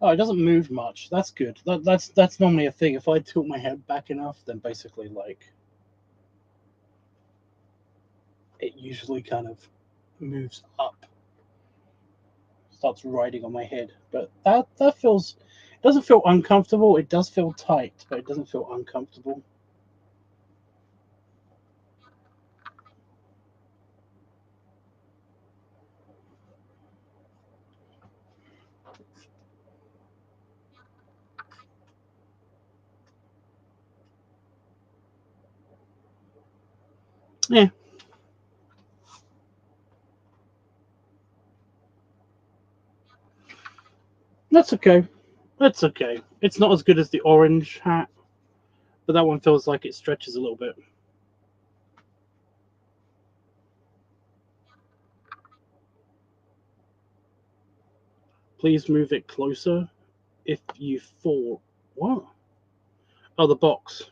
Oh, it doesn't move much. That's good. That's normally a thing. If I tilt my head back enough, then basically like it usually kind of moves up, starts riding on my head. But that feels, it doesn't feel uncomfortable. It does feel tight, but it doesn't feel uncomfortable. Yeah, that's okay. That's okay. It's not as good as the orange hat, but that one feels like it stretches a little bit. Please move it closer if you fall. What? Oh, the box.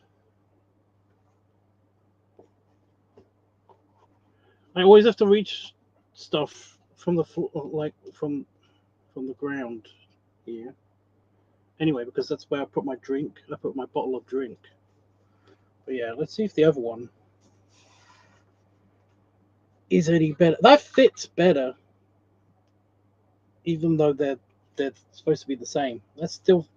I always have to reach stuff from the floor, like from the ground here. Anyway, because that's where I put my drink. I put my bottle of drink. But yeah, let's see if the other one is any better. That fits better, even though they're supposed to be the same. That still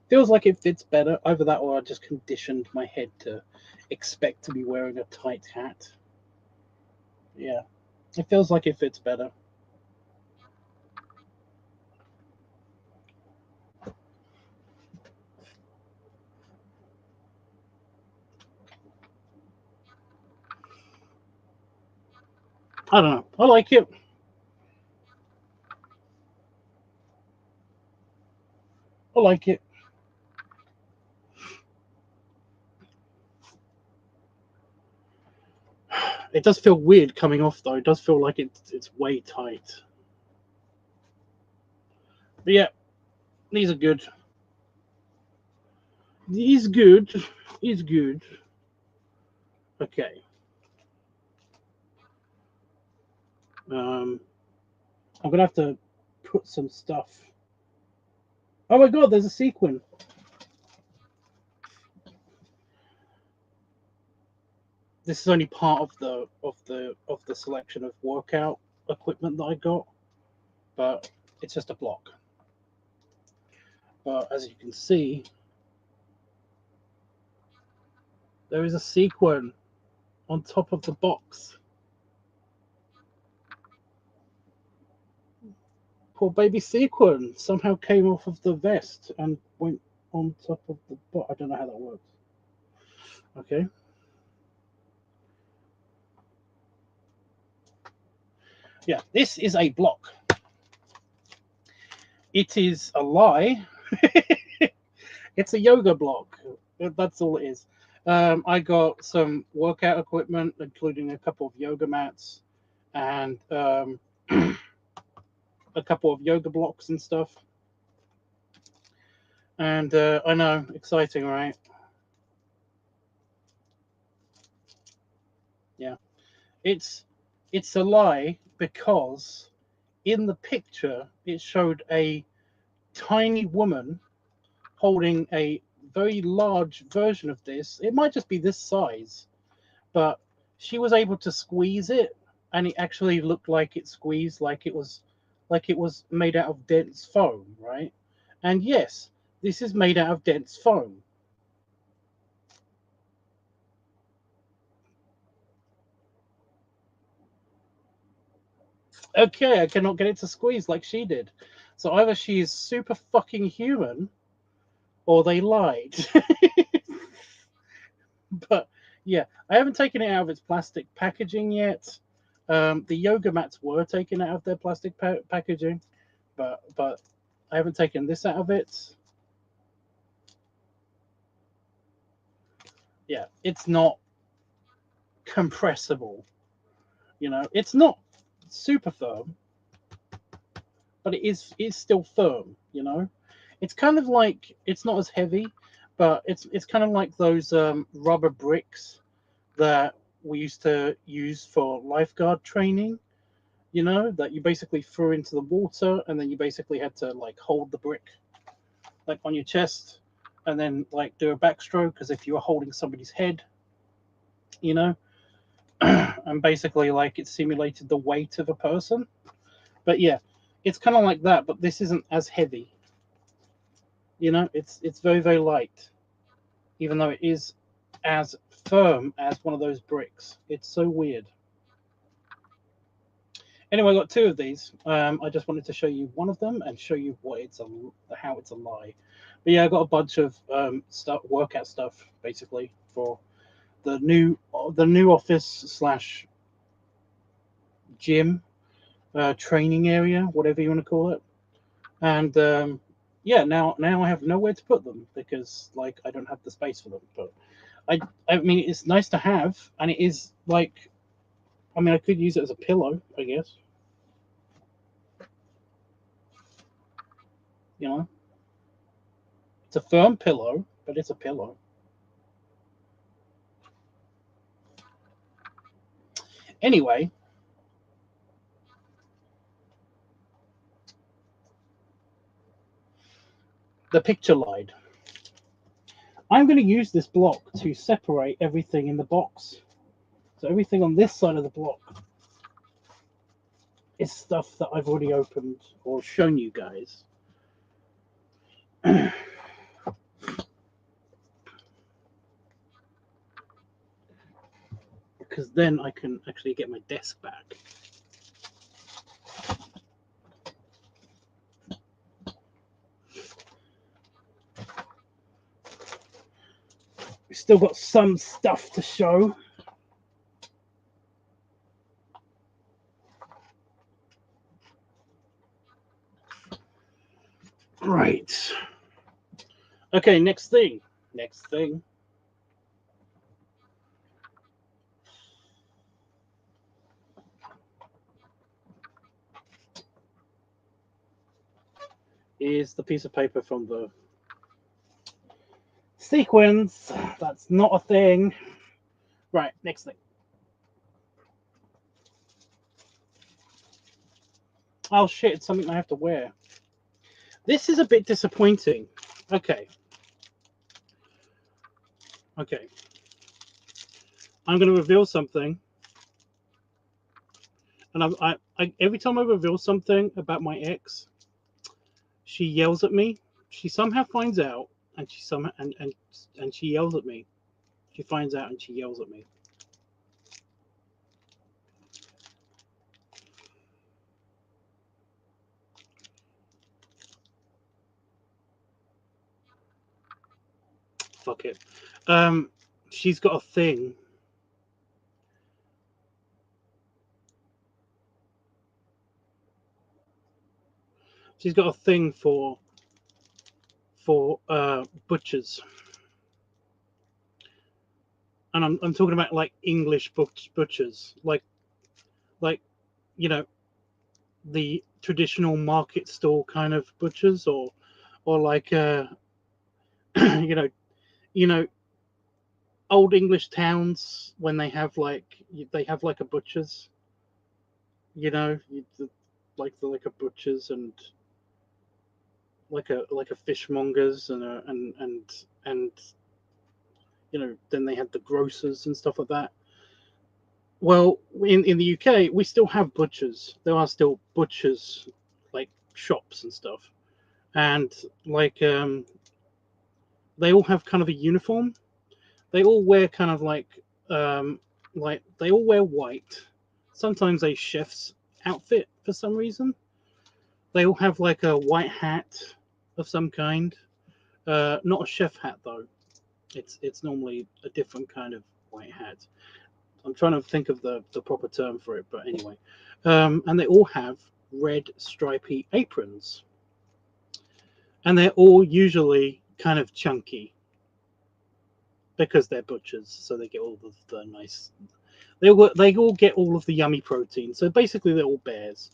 feels like it fits better. Either that, or I just conditioned my head to expect to be wearing a tight hat. Yeah, it feels like it fits better. I don't know. I like it. like it. It does feel weird coming off though. It does feel like it's way tight. But yeah, these are good. These good. Is good. Okay. I'm gonna have to put some stuff. Oh my god, there's a sequin. This is only part of the selection of workout equipment that I got, but it's just a block. But as you can see, there is a sequin on top of the box. Poor baby sequin somehow came off of the vest and went on top of the box. I don't know how that works. Okay. Yeah, this is a block. It is a lie. It's a yoga block. That's all it is. I got some workout equipment, including a couple of yoga mats and a couple of yoga blocks and stuff. And I know, exciting, right? Yeah. It's a lie because in the picture it showed a tiny woman holding a very large version of this. It might just be this size, but she was able to squeeze it, and it actually looked like it squeezed, like it was made out of dense foam, right? And yes, this is made out of dense foam. Okay, I cannot get it to squeeze like she did. So either she is super fucking human, or they lied. But yeah, I haven't taken it out of its plastic packaging yet. The yoga mats were taken out of their plastic packaging, but I haven't taken this out of it. Yeah, it's not compressible. You know, it's not super firm, but it's still firm. You know, it's kind of like it's not as heavy, but it's kind of like those rubber bricks that we used to use for lifeguard training. You know, that you basically threw into the water, and then you basically had to like hold the brick like on your chest, and then like do a backstroke as if you were holding somebody's head. You know, and basically like it simulated the weight of a person. But yeah, it's kind of like that, but this isn't as heavy. You know, it's very very light, even though it is as firm as one of those bricks. It's so weird. Anyway, I got two of these. I just wanted to show you one of them and show you how it's a lie. But yeah, I got a bunch of workout stuff basically for the new office slash gym training area, whatever you want to call it. And yeah, now I have nowhere to put them because like I don't have the space for them. But I mean, it's nice to have, and it is like, I mean, I could use it as a pillow, I guess. You know, it's a firm pillow, but it's a pillow. Anyway, the picture lied. I'm going to use this block to separate everything in the box. So everything on this side of the block is stuff that I've already opened or shown you guys. Because then I can actually get my desk back. We've still got some stuff to show. Right. Okay, next thing. Next thing. Is the piece of paper from the sequence. That's not a thing. Right, next thing. Oh shit, it's something I have to wear. This is a bit disappointing. Okay. Okay. I'm going to reveal something. And I every time I reveal something about my ex, she yells at me. She somehow finds out, and she somehow and she yells at me. She finds out and she yells at me. Fuck it. She's got a thing. She's got a thing for butchers, and I'm talking about like English butchers, like you know the traditional market stall kind of butchers, or like you know you know old English towns when they have like a butcher's, you know, like a butcher's and like a fishmonger's and then they had the grocers and stuff like that. Well, in the UK, we still have butchers. There are still butchers, like shops and stuff, and like they all have kind of a uniform. They all wear kind of like they all wear white. Sometimes a chef's outfit for some reason. They all have like a white hat of some kind. Not a chef hat though. It's normally a different kind of white hat. I'm trying to think of the proper term for it, but anyway. And they all have red stripy aprons. And they're all usually kind of chunky because they're butchers, so they get all the nice. They all get all of the yummy protein. So basically, they're all bears.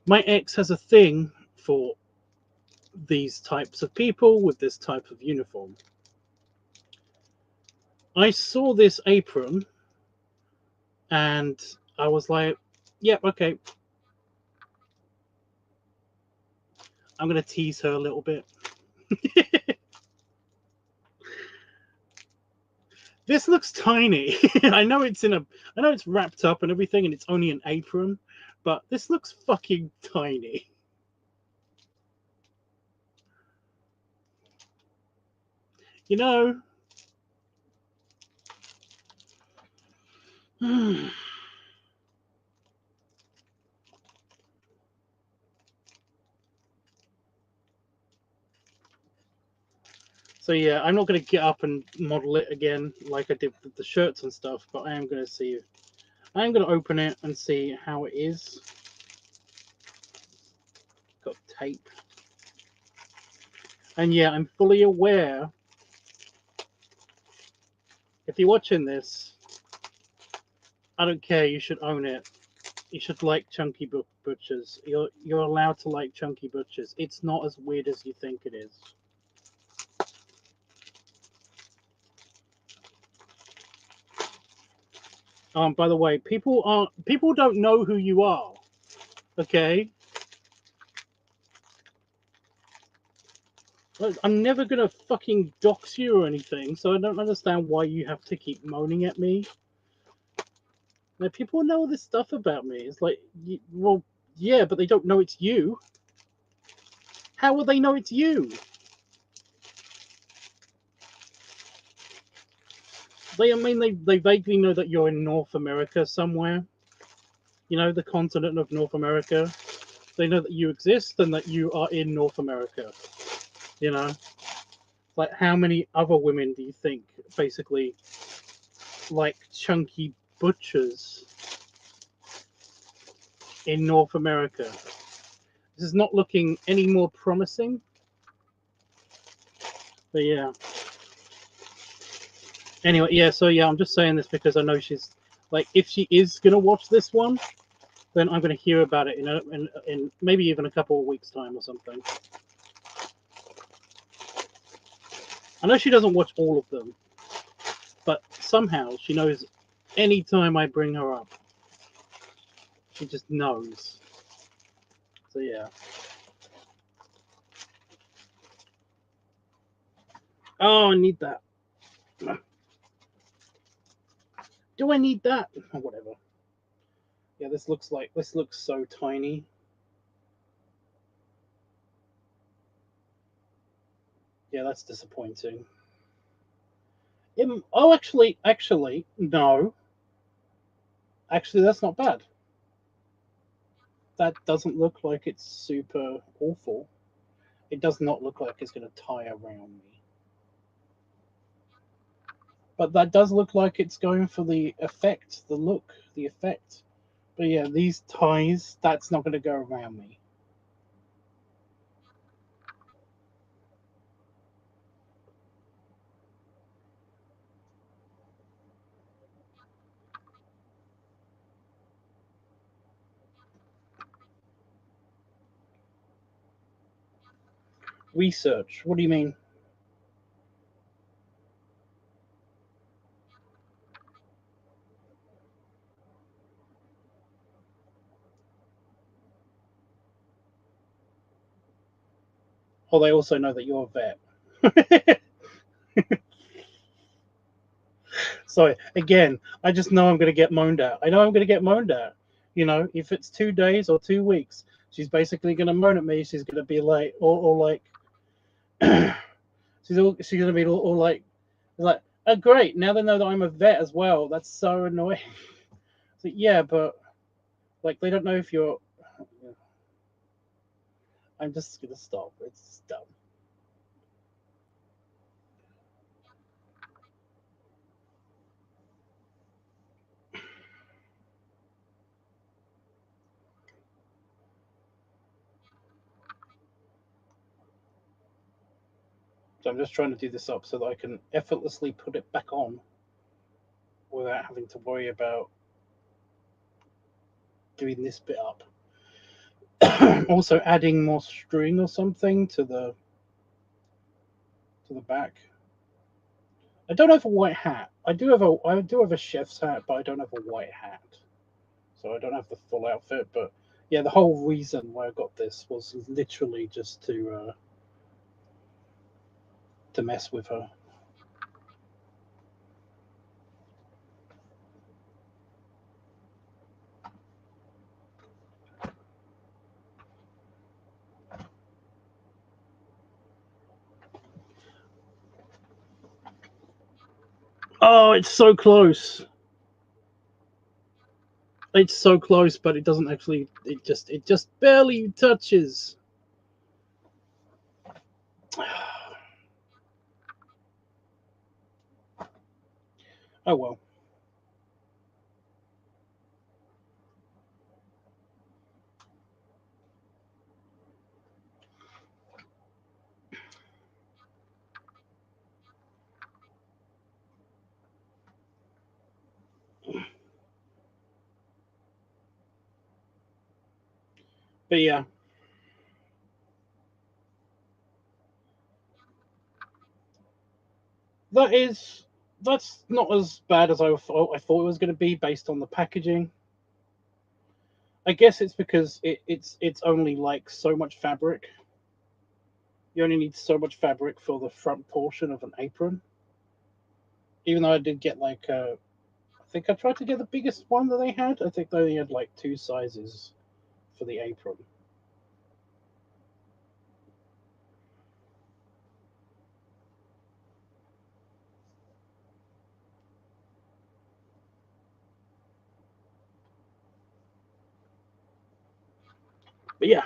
My ex has a thing for these types of people with this type of uniform. I saw this apron and I was like, yep, okay. I'm going to tease her a little bit. This looks tiny. I know it's wrapped up and everything and it's only an apron, but this looks fucking tiny. You know, so yeah, I'm not going to get up and model it again like I did with the shirts and stuff, but I am going to see. I'm going to open it and see how it is. Got tape, and yeah, I'm fully aware. If you're watching this, I don't care. You should own it. You should like chunky butchers. You're allowed to like chunky butchers. It's not as weird as you think it is. By the way, people don't know who you are. Okay, I'm never gonna fucking dox you or anything, so I don't understand why you have to keep moaning at me. Like, people know all this stuff about me. It's like, well, yeah, but they don't know it's you. How will they know it's you? They vaguely know that you're in North America somewhere. You know, the continent of North America. They know that you exist and that you are in North America. You know, like how many other women do you think basically like chunky butchers in North America? This is not looking any more promising. But yeah. Anyway, yeah. So yeah, I'm just saying this because I know she's like, if she is gonna watch this one, then I'm gonna hear about it in maybe even a couple of weeks' time or something. I know she doesn't watch all of them, but somehow she knows anytime I bring her up. She just knows. So yeah. Oh, I need that. Do I need that? Or whatever. Yeah, this looks so tiny. Yeah, that's disappointing. Oh, actually, no. Actually, that's not bad. That doesn't look like it's super awful. It does not look like it's going to tie around me. But that does look like it's going for the effect, the look, the effect. But yeah, these ties, that's not going to go around me. Research. What do you mean? Oh, they also know that you're a vet. So again, I just know I'm going to get moaned at. I know I'm going to get moaned at. You know, if it's 2 days or 2 weeks, she's basically going to moan at me. She's going to be like, or like, she's going to be all like, oh great, now they know that I'm a vet as well. That's so annoying. So, yeah, but like they don't know if you're. I'm just going to stop. It's dumb. So I'm just trying to do this up so that I can effortlessly put it back on without having to worry about doing this bit up. Also adding more string or something to the back. I don't have a white hat. I do have a chef's hat, but I don't have a white hat. So I don't have the full outfit. But yeah, the whole reason why I got this was literally just to mess with her. Oh, it's so close. It's so close, but it doesn't actually. It just barely touches. Oh well. But yeah, that's not as bad as I thought it was going to be based on the packaging. I guess it's because it's only like so much fabric. You only need so much fabric for the front portion of an apron. Even though I did get I think I tried to get the biggest one that they had. I think they only had like two sizes for the apron. But yeah,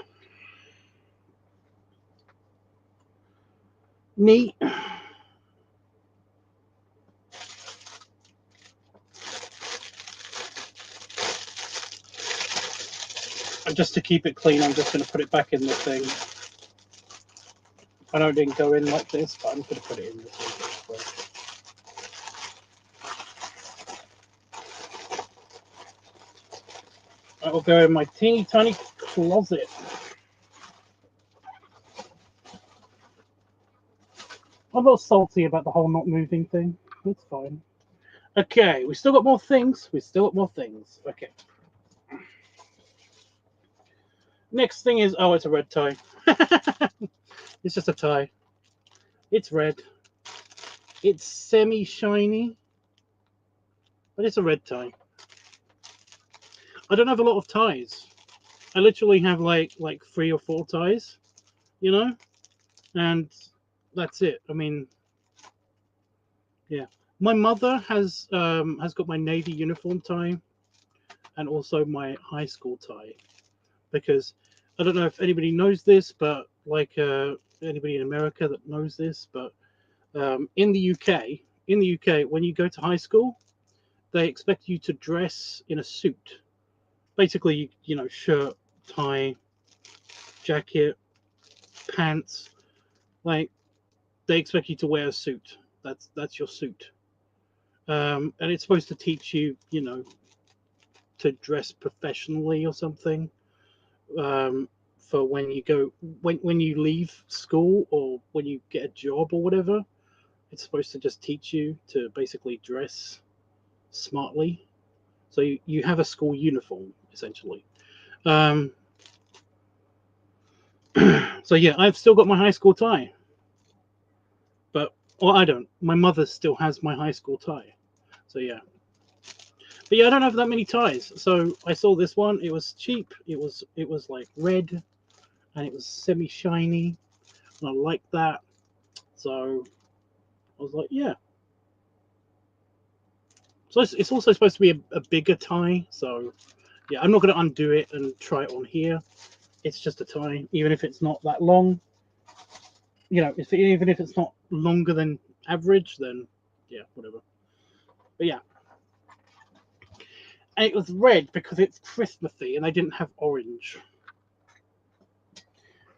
neat. And just to keep it clean, I'm just going to put it back in the thing. I know it didn't go in like this, but I'm going to put it in this way. That will go in my teeny tiny closet. I'm a little salty about the whole not moving thing. It's fine. Okay, we still got more things. Okay. Next thing is, oh, it's a red tie. It's just a tie. It's red. It's semi-shiny, but it's a red tie. I don't have a lot of ties. I literally have like 3 or 4 ties, you know, and that's it. I mean, yeah. My mother has got my Navy uniform tie, and also my high school tie, because I don't know if anybody knows this, but like anybody in America that knows this, but in the UK, when you go to high school, they expect you to dress in a suit. Basically, you know, shirt, tie, jacket, pants. Like, they expect you to wear a suit. That's your suit. And it's supposed to teach you, you know, to dress professionally or something. For when you go when you leave school or when you get a job or whatever, it's supposed to just teach you to basically dress smartly. So you have a school uniform essentially. So yeah, I've still got my high school tie, but well, I don't. My mother still has my high school tie. So yeah. But yeah, I don't have that many ties. So I saw this one. It was cheap. It was like red, and it was semi shiny, and I liked that. So I was like, yeah. So it's also supposed to be a bigger tie. So yeah, I'm not going to undo it and try it on here. It's just a tie, even if it's not that long. You know, even if it's not longer than average, then yeah, whatever. But yeah. And it was red because it's Christmassy and I didn't have orange.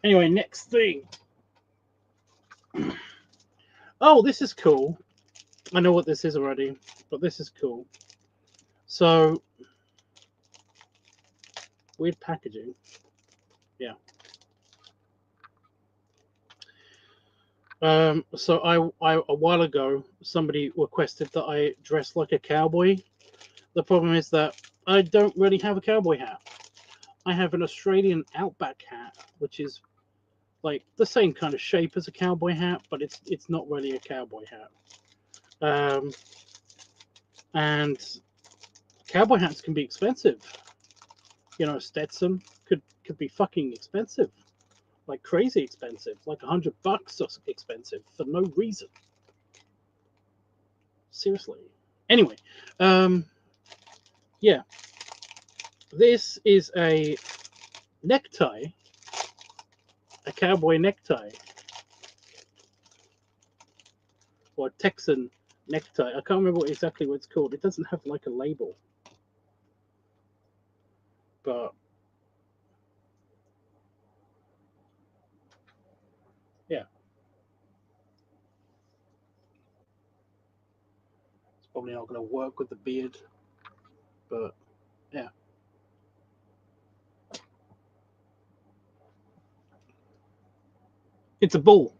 Anyway, next thing. Oh, this is cool. I know what this is already, but this is cool. So, weird packaging. Yeah. So I a while ago, somebody requested that I dress like a cowboy. The problem is that I don't really have a cowboy hat. I have an Australian outback hat, which is like the same kind of shape as a cowboy hat, but it's not really a cowboy hat. And cowboy hats can be expensive. You know, Stetson could be fucking expensive, like crazy expensive, like $100 or expensive for no reason. Seriously. Anyway, yeah, this is a necktie, a cowboy necktie, or a Texan necktie. I can't remember exactly what it's called. It doesn't have like a label, but yeah, it's probably not going to work with the beard, but yeah. It's a bull.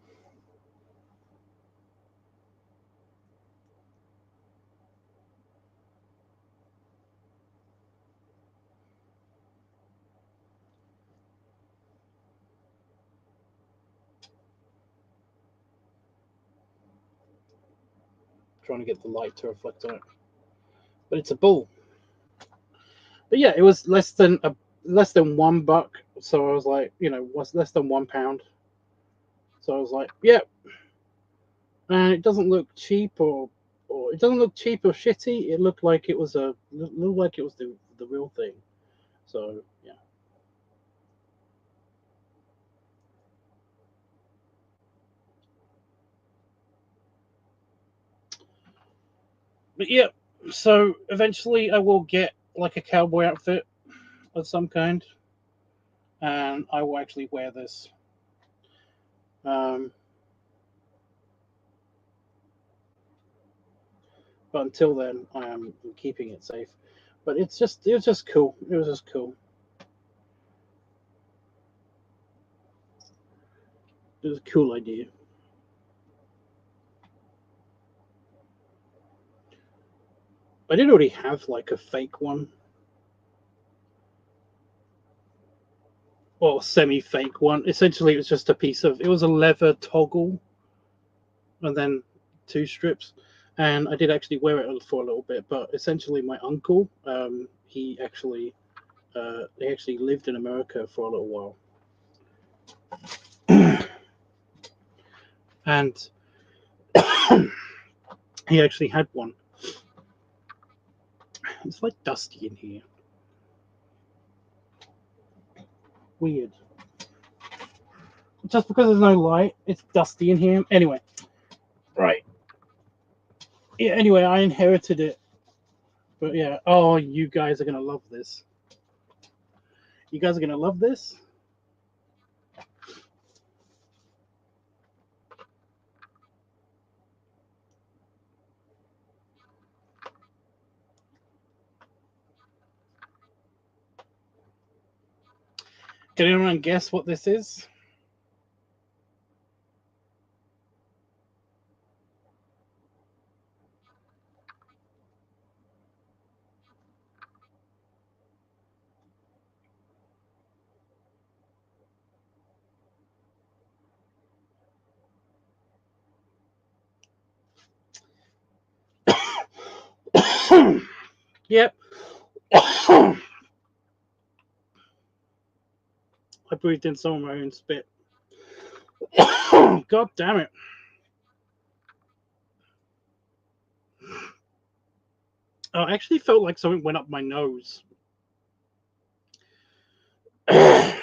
Trying to get the light to reflect on it, but it's a bull. But yeah, it was less than $1. So I was like, you know, was less than £1. So I was like, yeah. And it doesn't look cheap or it doesn't look cheap or shitty. It looked like it was the real thing. So yeah. But yeah, so eventually I will get like a cowboy outfit of some kind, and I will actually wear this. But until then, I am keeping it safe. But it was just cool. It was just cool. It was a cool idea. I did already have like a fake one. Or semi-fake one. Essentially, it was just it was a leather toggle, and then 2 strips. And I did actually wear it for a little bit. But essentially, my uncle, he actually lived in America for a little while, and he actually had one. It's like dusty in here. Weird. Just because there's no light, it's dusty in here. Anyway, right. Yeah, anyway, I inherited it. But yeah, oh, you guys are going to love this. You guys are going to love this. Can anyone guess what this is? Yep. I breathed in some of my own spit. God damn it. I actually felt like something went up my nose. Maybe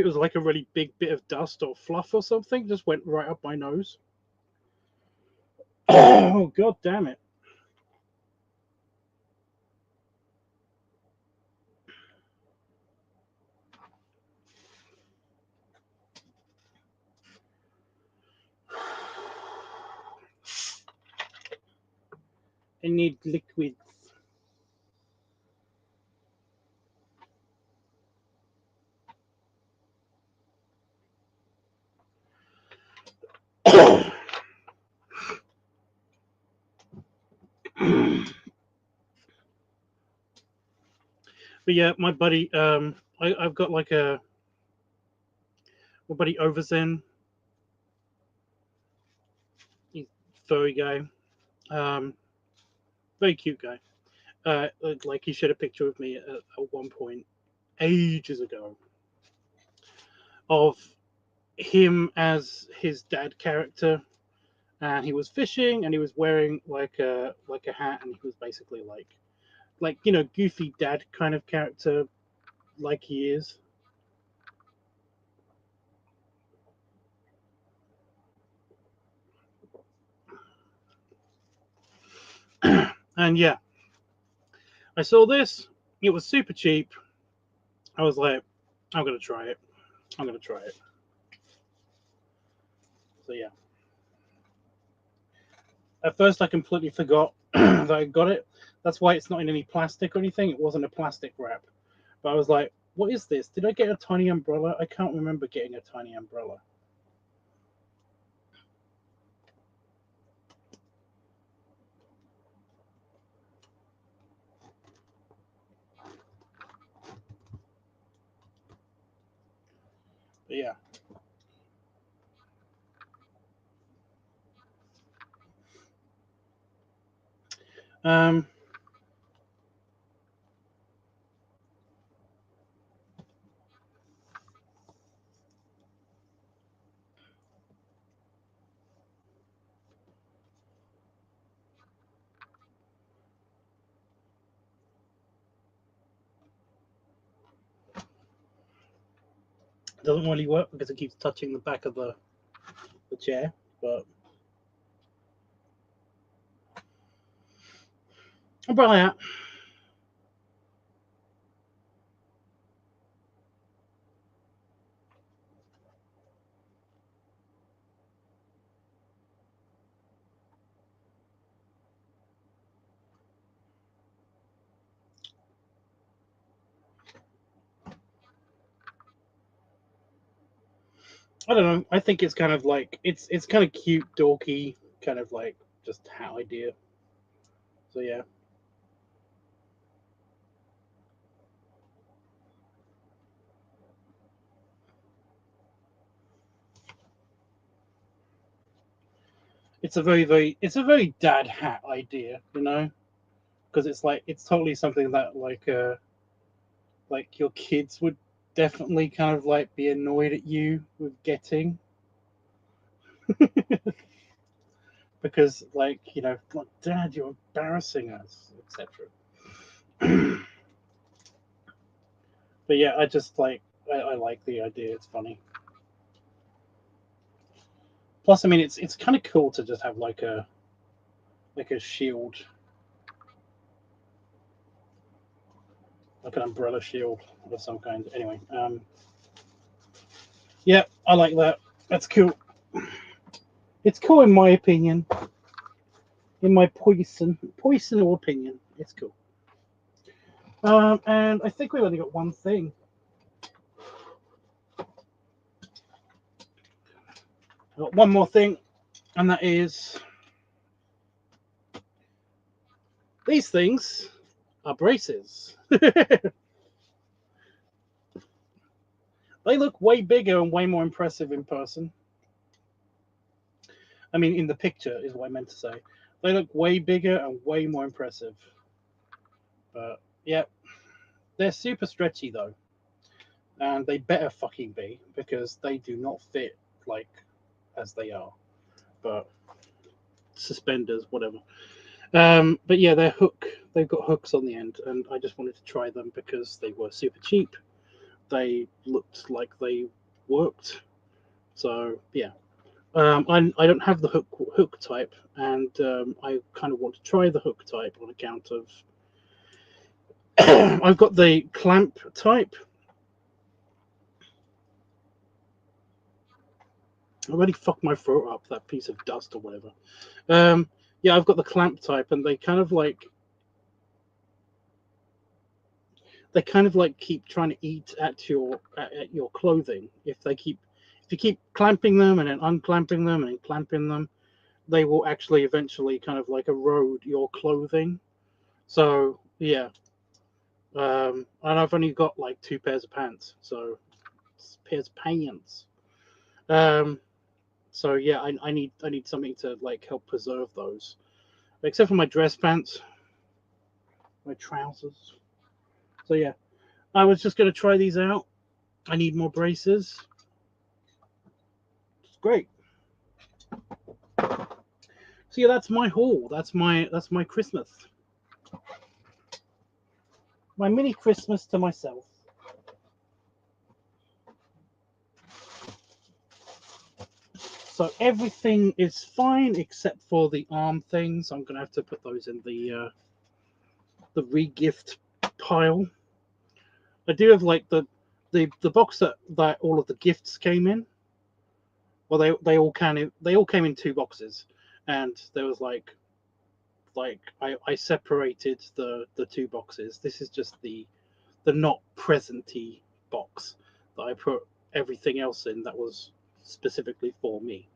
it was like a really big bit of dust or fluff or something. Just went right up my nose. Oh, God damn it. I need liquids. But yeah, my buddy, I've got like my buddy Overzen. He's a furry guy. Very cute guy. Like he shared a picture with me at one point ages ago of him as his dad character, and he was fishing, and he was wearing like a hat, and he was basically like goofy dad kind of character, like he is. And yeah, I saw this. It was super cheap. I was like, I'm gonna try it. I'm gonna try it. So yeah. At first, I completely forgot that I got it. That's why it's not in any plastic or anything. It wasn't a plastic wrap. But I was like, what is this? Did I get a tiny umbrella? I can't remember getting a tiny umbrella. But yeah. Um, it doesn't really work because it keeps touching the back of the chair. But I'll buy that. I don't know. I think it's kind of like it's kind of cute, dorky, kind of like just hat idea. So yeah, it's a very dad hat idea, you know, because it's like it's totally something that like your kids would definitely kind of like be annoyed at you with getting because like like dad, you're embarrassing us, etc. But yeah, I just like I like the idea. It's funny. Plus, I mean, it's kind of cool to just have like a shield, like an umbrella shield of some kind. Anyway, yeah, I like that. That's cool. It's cool in my opinion. In my poisonal opinion, it's cool. And I think we've only got one thing. I've got one more thing, and that is these things are braces. They look way bigger and way more impressive in person. I mean, in the picture is what I meant to say. They look way bigger and way more impressive. But yeah, they're super stretchy though, and they better fucking be because they do not fit like as they are. But suspenders, whatever. But yeah, they're hook. They've got hooks on the end, and I just wanted to try them because they were super cheap. They looked like they worked. So yeah, I don't have the hook type, and I kind of want to try the hook type on account of I've got the clamp type. I already fucked my throat up, that piece of dust or whatever. Yeah, I've got the clamp type, and they kind of like keep trying to eat at your clothing. If you keep clamping them and then unclamping them and then clamping them, they will actually eventually kind of like erode your clothing. So yeah, and I've only got like two pairs of pants, so pairs of pants. Um, so yeah, I need something to like help preserve those, except for my dress pants, my trousers. So yeah, I was just gonna try these out. I need more braces. It's great. So yeah, that's my haul. That's my Christmas. My mini Christmas to myself. So everything is fine except for the arm things. I'm gonna have to put those in the re-gift pile. I do have like the box that all of the gifts came in. Well, they all came in two boxes, and there was like I separated the two boxes. This is just the not presenty box that I put everything else in that was specifically for me.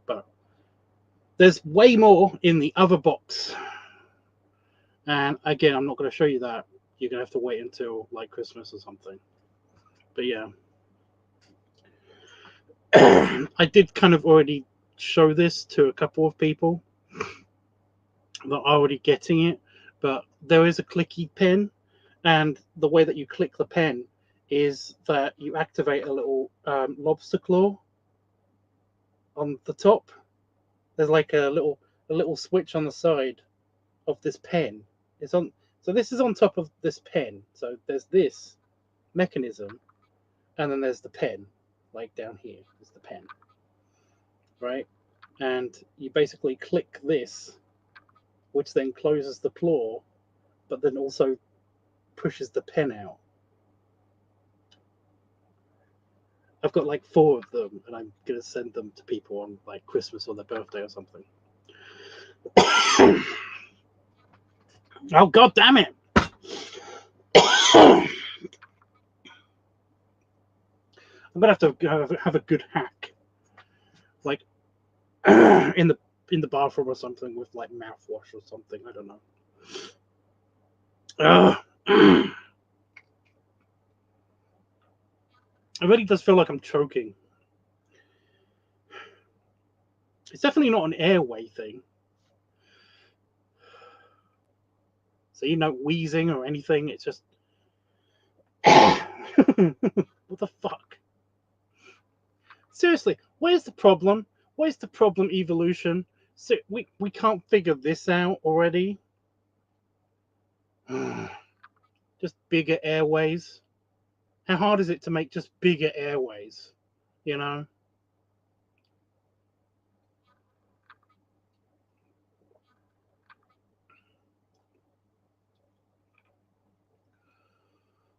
But there's way more in the other box. And again, I'm not going to show you that. You're going to have to wait until like Christmas or something. But yeah. I did kind of already show this to a couple of people that are already getting it. But there is a clicky pen. And the way that you click the pen is that you activate a little lobster claw on the top. There's like a little switch on the side of this pen. It's on. So this is on top of this pen. So there's this mechanism, and then there's the pen, like down here is the pen, right? And you basically click this, which then closes the claw, but then also pushes the pen out. I've got like four of them, and I'm gonna send them to people on like Christmas or their birthday or something. Oh god damn it! I'm gonna have to have a good hack in the bathroom or something with like mouthwash or something. I don't know. It really does feel like I'm choking. It's definitely not an airway thing. So wheezing or anything. It's just what the fuck? Seriously, where's the problem? Where's the problem, evolution? So we can't figure this out already. Just bigger airways. How hard is it to make just bigger airways? You know?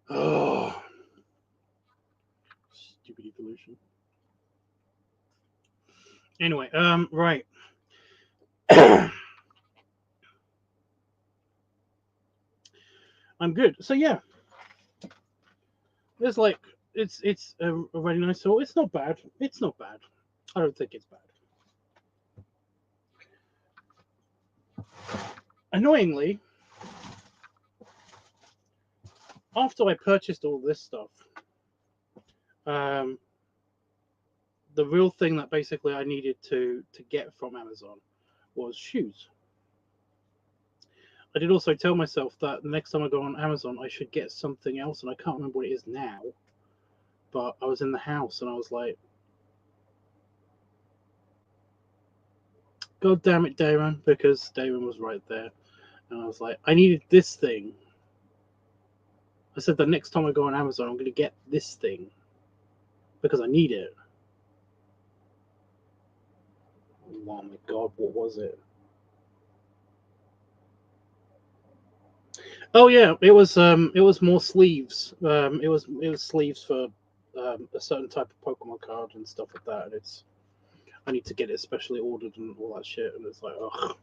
Oh, stupid evolution. Anyway, right. I'm good. So yeah, there's like it's a really nice tool. It's not bad. It's not bad. I don't think it's bad. Annoyingly, after I purchased all this stuff, the real thing that basically I needed to get from Amazon was shoes. I did also tell myself that the next time I go on Amazon, I should get something else, and I can't remember what it is now. But I was in the house and I was like, God damn it, Damon, because Damon was right there. And I was like, I needed this thing. I said the next time I go on Amazon, I'm going to get this thing because I need it. Oh my God, what was it? Oh yeah, it was more sleeves. It was sleeves for a certain type of Pokemon card and stuff like that. And I need to get it specially ordered and all that shit. And it's like, ugh.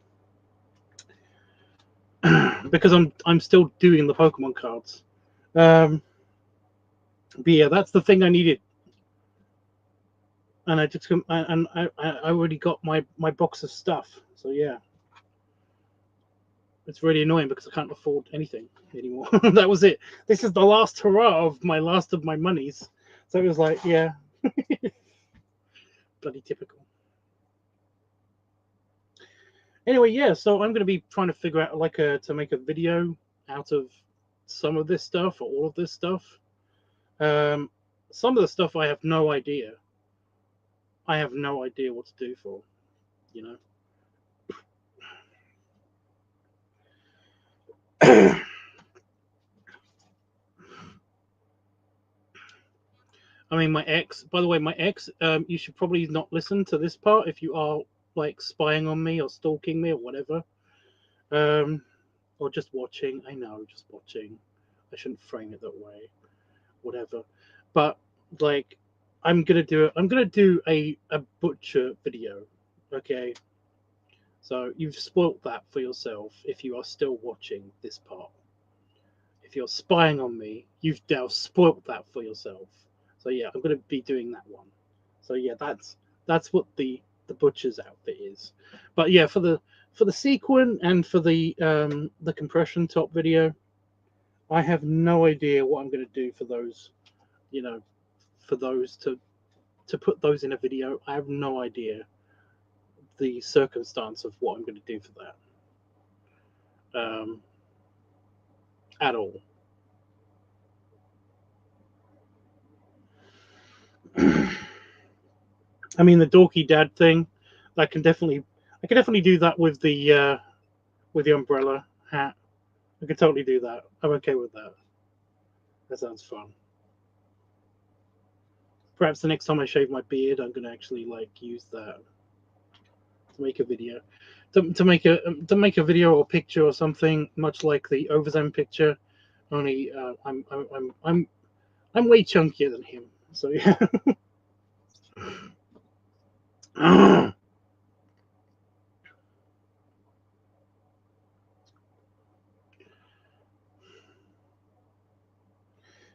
Because I'm still doing the Pokemon cards. But yeah, that's the thing I needed. And I just I already got my box of stuff. So yeah, it's really annoying because I can't afford anything anymore. That was it. This is the last hurrah of my last of my monies. So it was like, yeah, bloody typical. Anyway, yeah. So I'm going to be trying to figure out to make a video out of some of this stuff or all of this stuff. Some of the stuff I have no idea. I have no idea what to do for, you know. I mean, my ex. By the way, my ex. You should probably not listen to this part if you are like spying on me or stalking me or whatever. Or just watching. I know, just watching. I shouldn't frame it that way. Whatever. But like, I'm gonna do a butcher video. Okay. So you've spoilt that for yourself if you are still watching this part. If you're spying on me, you've now spoilt that for yourself. So yeah, I'm going to be doing that one. So yeah, that's what the butcher's outfit is. But yeah, for the sequin and for the compression top video, I have no idea what I'm going to do for those. You know, for those to put those in a video, I have no idea the circumstance of what I'm going to do for that at all. I mean, the dorky dad thing, I can definitely do that with the umbrella hat. I could totally do that. I'm okay with that. That sounds fun. Perhaps the next time I shave my beard, I'm gonna actually use that to make a video, to make a video or picture or something, much like the Overzone picture. Only I'm way chunkier than him. So yeah.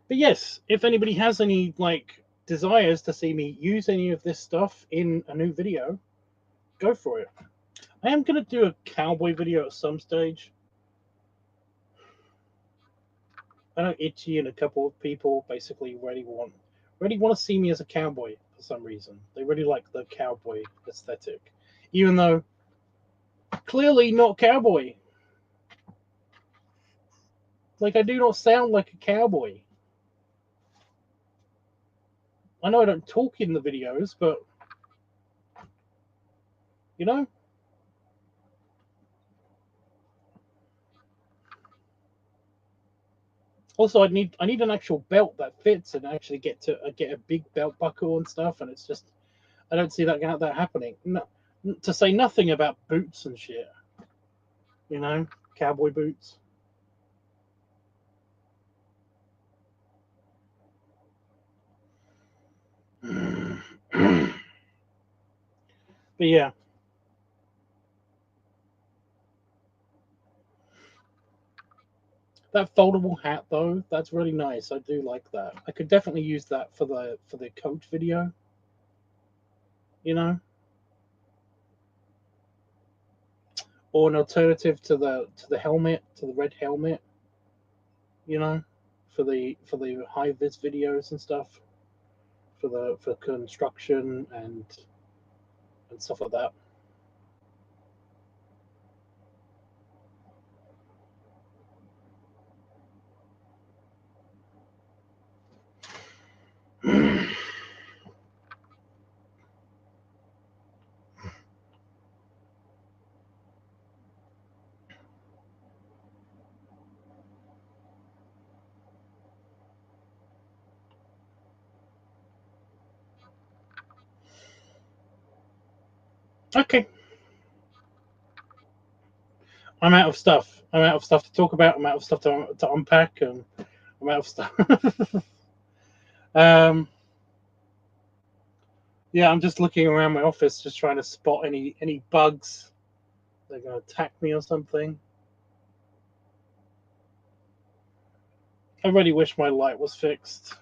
But yes, if anybody has any desires to see me use any of this stuff in a new video, go for it. I am going to do a cowboy video at some stage. I know Itchy and a couple of people basically really want to see me as a cowboy for some reason. They really like the cowboy aesthetic, even though clearly not cowboy. Like, I do not sound like a cowboy. I know I don't talk in the videos, but you know. Also, I need an actual belt that fits and actually get a big belt buckle and stuff. And it's just I don't see that happening. No, to say nothing about boots and shit. You know, cowboy boots. But yeah. That foldable hat though, that's really nice. I do like that. I could definitely use that for the coach video. You know? Or an alternative to the helmet, to the red helmet, you know, for the high vis videos and stuff. For construction and stuff like that. Okay. I'm out of stuff. I'm out of stuff to talk about. I'm out of stuff to unpack, and I'm out of stuff. um, yeah, I'm just looking around my office, just trying to spot any bugs that are going to attack me or something. I really wish my light was fixed.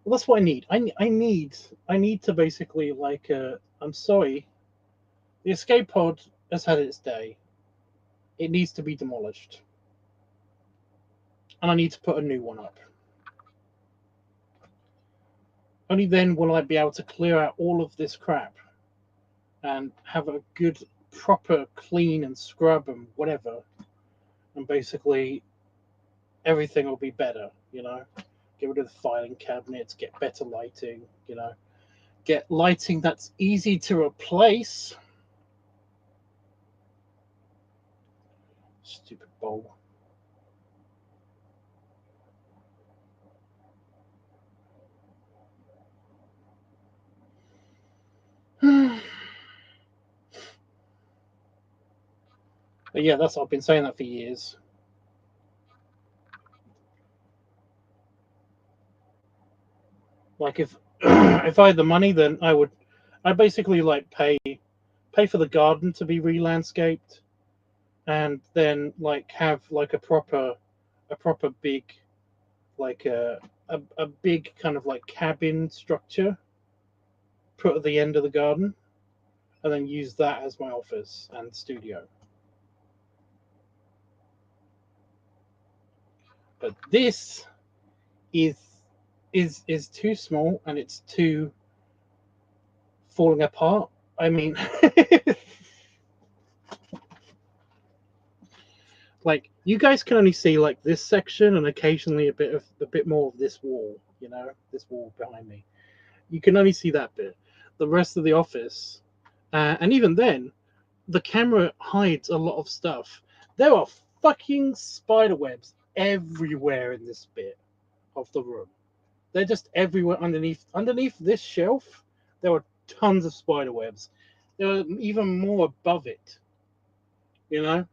Well, that's what I need. I need to basically like. I'm sorry. The escape pod has had its day. It needs to be demolished, and I need to put a new one up. Only then will I be able to clear out all of this crap and have a good, proper clean and scrub and whatever, and basically everything will be better. You know, get rid of the filing cabinets, get better lighting. You know, get lighting that's easy to replace. Stupid bowl. But yeah, that's I've been saying that for years. Like if if I had the money, then I basically like pay for the garden to be re-landscaped, and then like have like a proper big like a big kind of like cabin structure put at the end of the garden, and then use that as my office and studio. But this is is too small and it's too falling apart. I mean, like you guys can only see like this section and occasionally a bit more of this wall. You know, this wall behind me. You can only see that bit. The rest of the office, and even then, the camera hides a lot of stuff. There are fucking spider webs everywhere in this bit of the room. They're just everywhere underneath this shelf. There were tons of spider webs. There were even more above it, you know,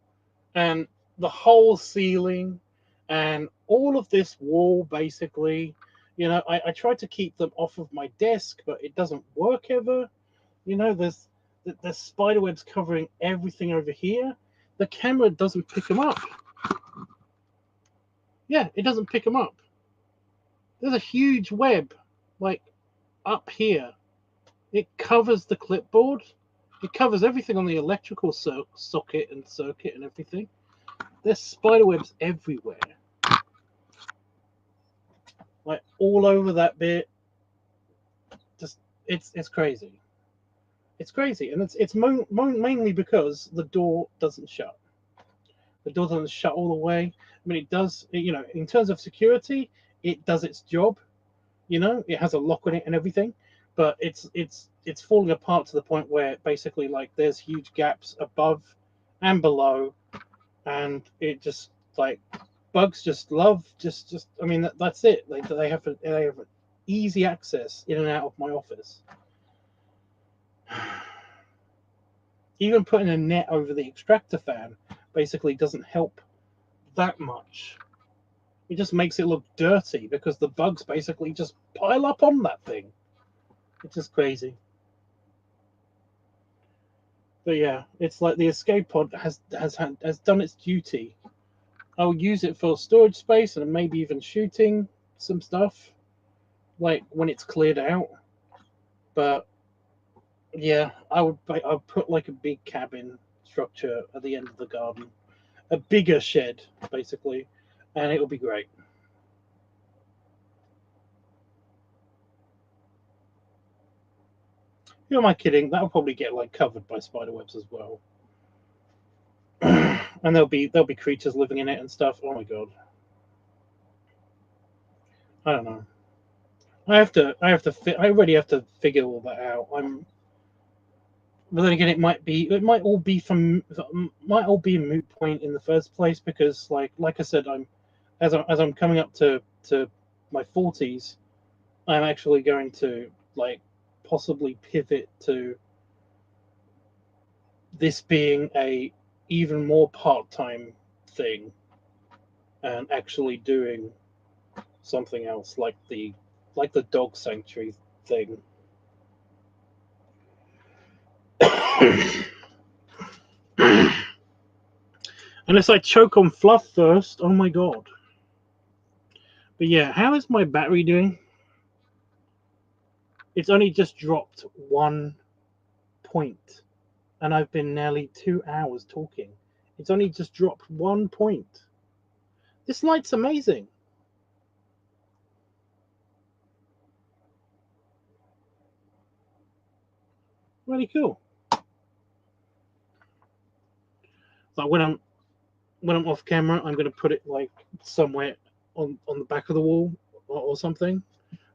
and the whole ceiling and all of this wall basically. You know, I tried to keep them off of my desk, but it doesn't work ever. You know, there's spider webs covering everything over here. The camera doesn't pick them up. Yeah, it doesn't pick them up. There's a huge web, like up here. It covers the clipboard, It covers everything on the electrical socket and circuit and everything. There's spider webs everywhere, like all over that bit. Just it's crazy. It's crazy, and it's mainly because the door doesn't shut. The door doesn't shut all the way. I mean, it does. You know, in terms of security, it does its job. You know, it has a lock on it and everything, but it's falling apart to the point where basically like there's huge gaps above and below, and it just like bugs just love just. I mean, that's it. They have easy access in and out of my office. Even putting a net over the extractor fan basically doesn't help that much. It just makes it look dirty because the bugs basically just pile up on that thing. It's just crazy. But yeah, it's like the escape pod has done its duty. I'll use it for storage space and maybe even shooting some stuff, like when it's cleared out. But yeah, I'll put like a big cabin structure at the end of the garden, a bigger shed basically, and it'll be great. Who am I kidding? That'll probably get like covered by spider webs as well. And there'll be creatures living in it and stuff. Oh my god. I don't know. I already have to figure all that out. But then again, it might all be a moot point in the first place because like I said, as I'm coming up to my 40s, I'm actually going to like possibly pivot to this being a even more part-time thing and actually doing something else like the dog sanctuary thing. Unless I choke on fluff first. Oh my god. But yeah, how is my battery doing? It's only just dropped 1 point. And I've been nearly 2 hours talking. It's only just dropped 1 point. This light's amazing. Really cool. Like when I'm off camera, I'm gonna put it like somewhere on the back of the wall or something,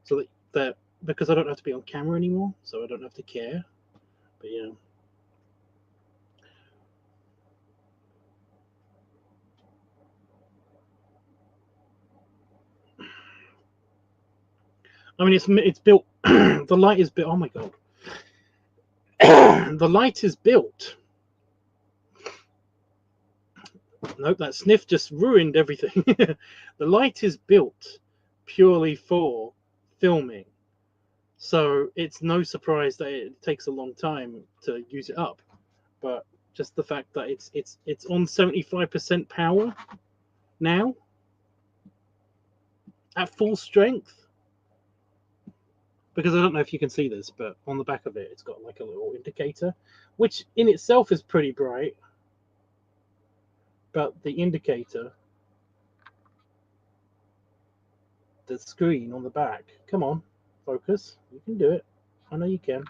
so that because I don't have to be on camera anymore, so I don't have to care. But yeah. I mean, it's built. The light is built. Oh my god. The light is built. Nope, that sniff just ruined everything. The light is built purely for filming, so it's no surprise that it takes a long time to use it up. But just the fact that it's on 75% power now at full strength. Because I don't know if you can see this, but on the back of it, it's got like a little indicator, which in itself is pretty bright. But the indicator, the screen on the back, come on, focus. You can do it. I know you can.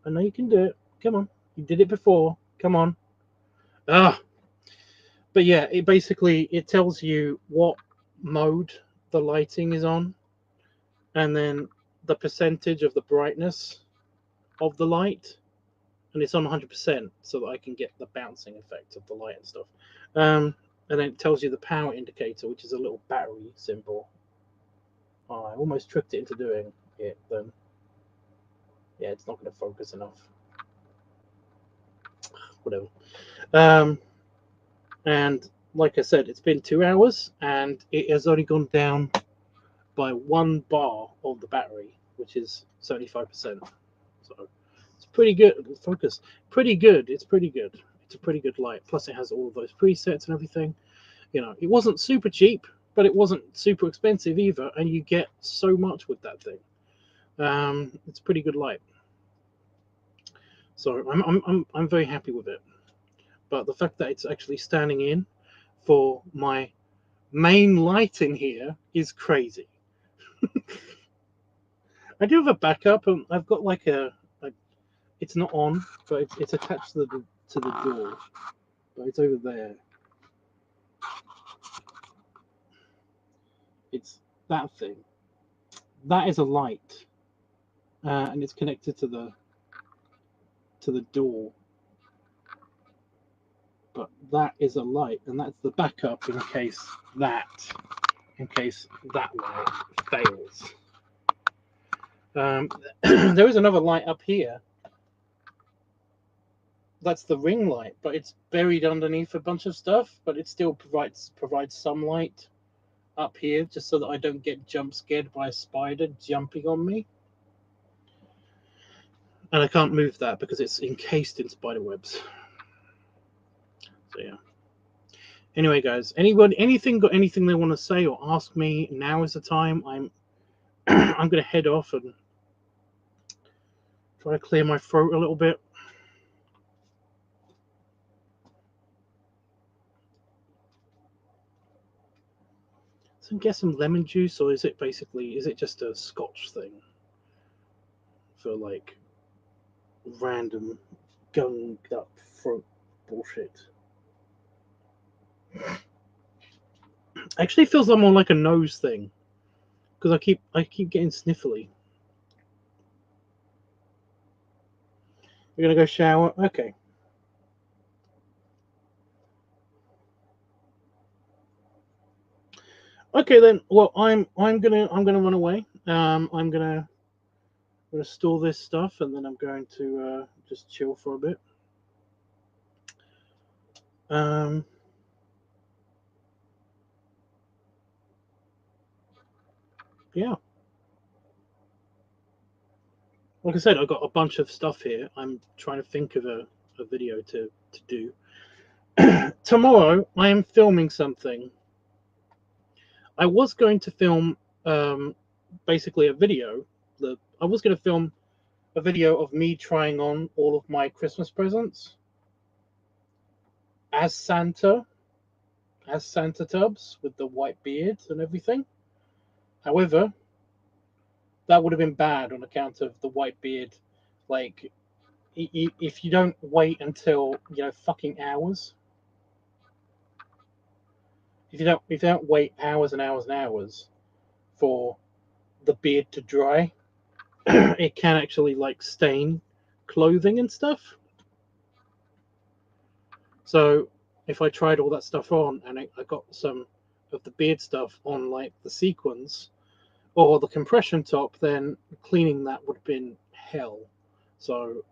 I know you can do it. Come on. You did it before. Come on. Ah. But yeah, it tells you what mode the lighting is on, and then the percentage of the brightness of the light, and it's on 100% so that I can get the bouncing effect of the light and stuff. And then it tells you the power indicator, which is a little battery symbol. Oh, I almost tricked it into doing it. Then yeah, it's not going to focus enough. Whatever. And like I said, it's been 2 hours, and it has only gone down by 1 bar of the battery, which is 75%. So it's pretty good. Focus. Pretty good. It's pretty good. It's a pretty good light. Plus, it has all of those presets and everything. You know, it wasn't super cheap, but it wasn't super expensive either, and you get so much with that thing. It's a pretty good light. So I'm very happy with it. But the fact that it's actually standing in for my main light in here is crazy. I do have a backup, and I've got like it's not on, but it's attached to the door, but it's over there. It's that thing. That is a light, and it's connected to the door. But that is a light, and that's the backup in case that light fails. There is another light up here. That's the ring light, but it's buried underneath a bunch of stuff. But it still provides some light up here, just so that I don't get jump scared by a spider jumping on me. And I can't move that because it's encased in spider webs. So yeah. Anyway, guys, got anything they want to say or ask me? Now is the time. I'm I'm gonna head off and try to clear my throat a little bit. So get some lemon juice, or is it just a Scotch thing for like random gunged up throat bullshit? Actually feels more like a nose thing because I keep getting sniffly. You're gonna go shower? Okay. Okay then. Well, I'm gonna run away. I'm gonna store this stuff, and then I'm going to just chill for a bit. Yeah. Like I said, I've got a bunch of stuff here. I'm trying to think of a video to do. Tomorrow, I am filming something. I was going to film basically a video. I was going to film a video of me trying on all of my Christmas presents as Santa Tubbs with the white beard and everything. However, that would have been bad on account of the white beard. Like, if you don't wait until fucking hours, if you don't wait hours and hours and hours for the beard to dry, it can actually like stain clothing and stuff. So if I tried all that stuff on and I got some of the beard stuff on like the sequins or the compression top, then cleaning that would have been hell. So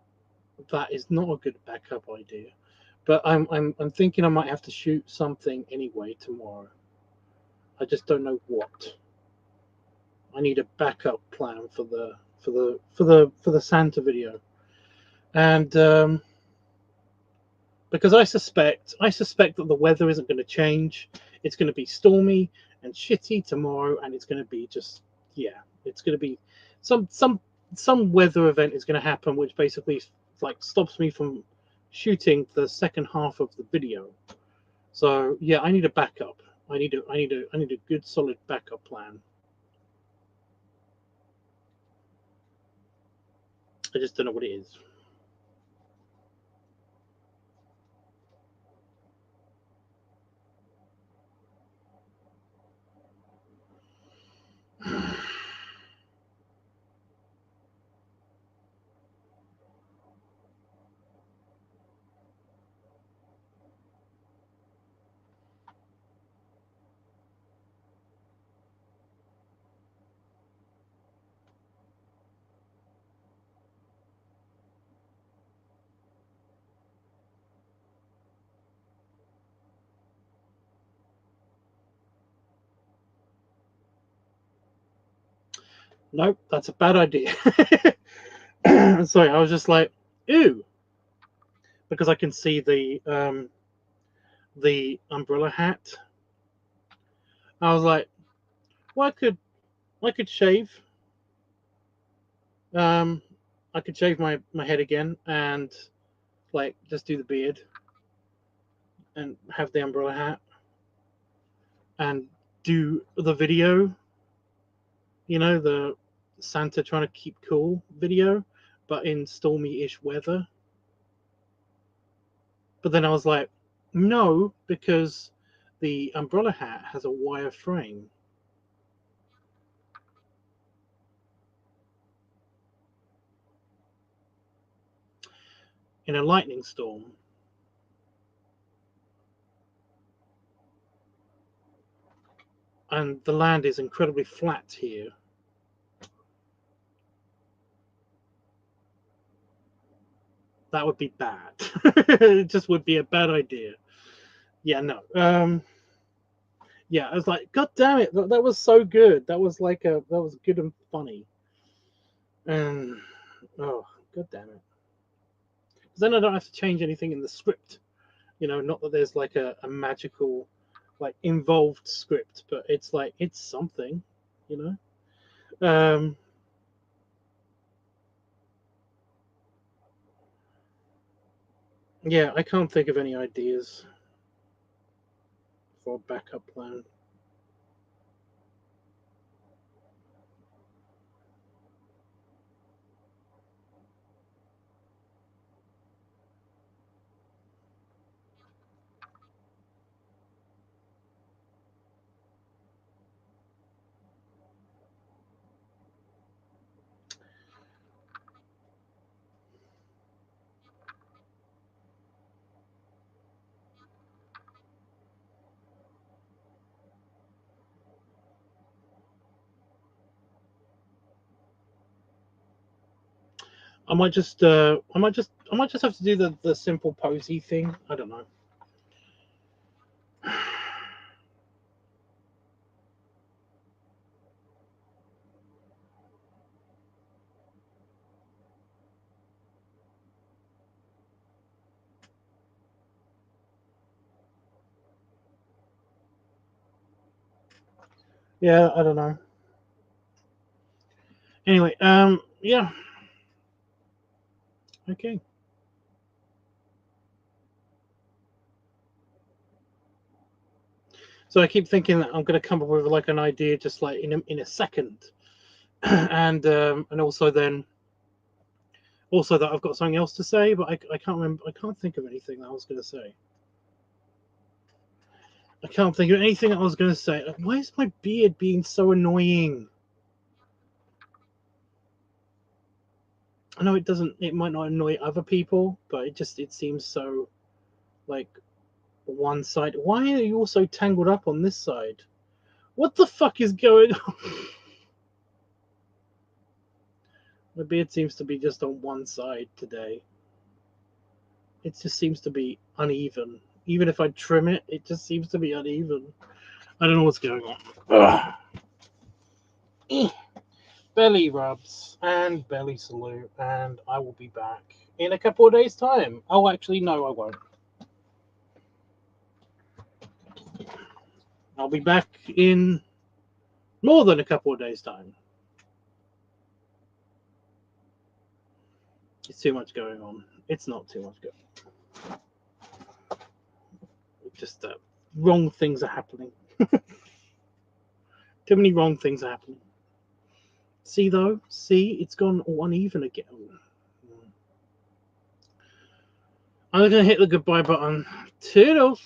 that is not a good backup idea. But I'm thinking I might have to shoot something anyway tomorrow. I just don't know what. I need a backup plan for the Santa video, and because I suspect that the weather isn't going to change. It's going to be stormy and shitty tomorrow, and it's going to be it's going to be some weather event is going to happen, which basically like stops me from shooting the second half of the video. So yeah, I need a backup. I need a good solid backup plan. I just don't know what it is. Nope, that's a bad idea. Sorry, I was just like, ew, because I can see the umbrella hat. I was like, well, I could shave. I could shave my head again and like just do the beard and have the umbrella hat and do the video, the Santa trying to keep cool video, but in stormy-ish weather. But then I was like, no, because the umbrella hat has a wire frame. In a lightning storm, and the land is incredibly flat here, that would be bad. It just would be a bad idea. Yeah, no. Yeah, I was like, God damn it, that was so good. That was good and funny. And oh, God damn it. Because then I don't have to change anything in the script. Not that there's like a magical, like involved script, but it's like it's something, you know. Yeah, I can't think of any ideas for a backup plan. I might just have to do the simple posy thing. I don't know. Yeah, I don't know. Anyway, yeah. Okay. So I keep thinking that I'm going to come up with like an idea just like in a second, and also that I've got something else to say, but I can't remember. I can't think of anything that I was going to say. I can't think of anything I was going to say. Why is my beard being so annoying? I know it doesn't. It might not annoy other people, but it seems so like one side. Why are you all so tangled up on this side? What the fuck is going on? My beard seems to be just on one side today. It just seems to be uneven. Even if I trim it, it just seems to be uneven. I don't know what's going on. Belly rubs and belly salute, and I will be back in a couple of days' time. Oh, actually, no, I won't. I'll be back in more than a couple of days' time. It's too much going on. It's not too much going on. Just wrong things are happening. Too many wrong things are happening. See, though? See, it's gone all uneven again. I'm going to hit the goodbye button. Toodles!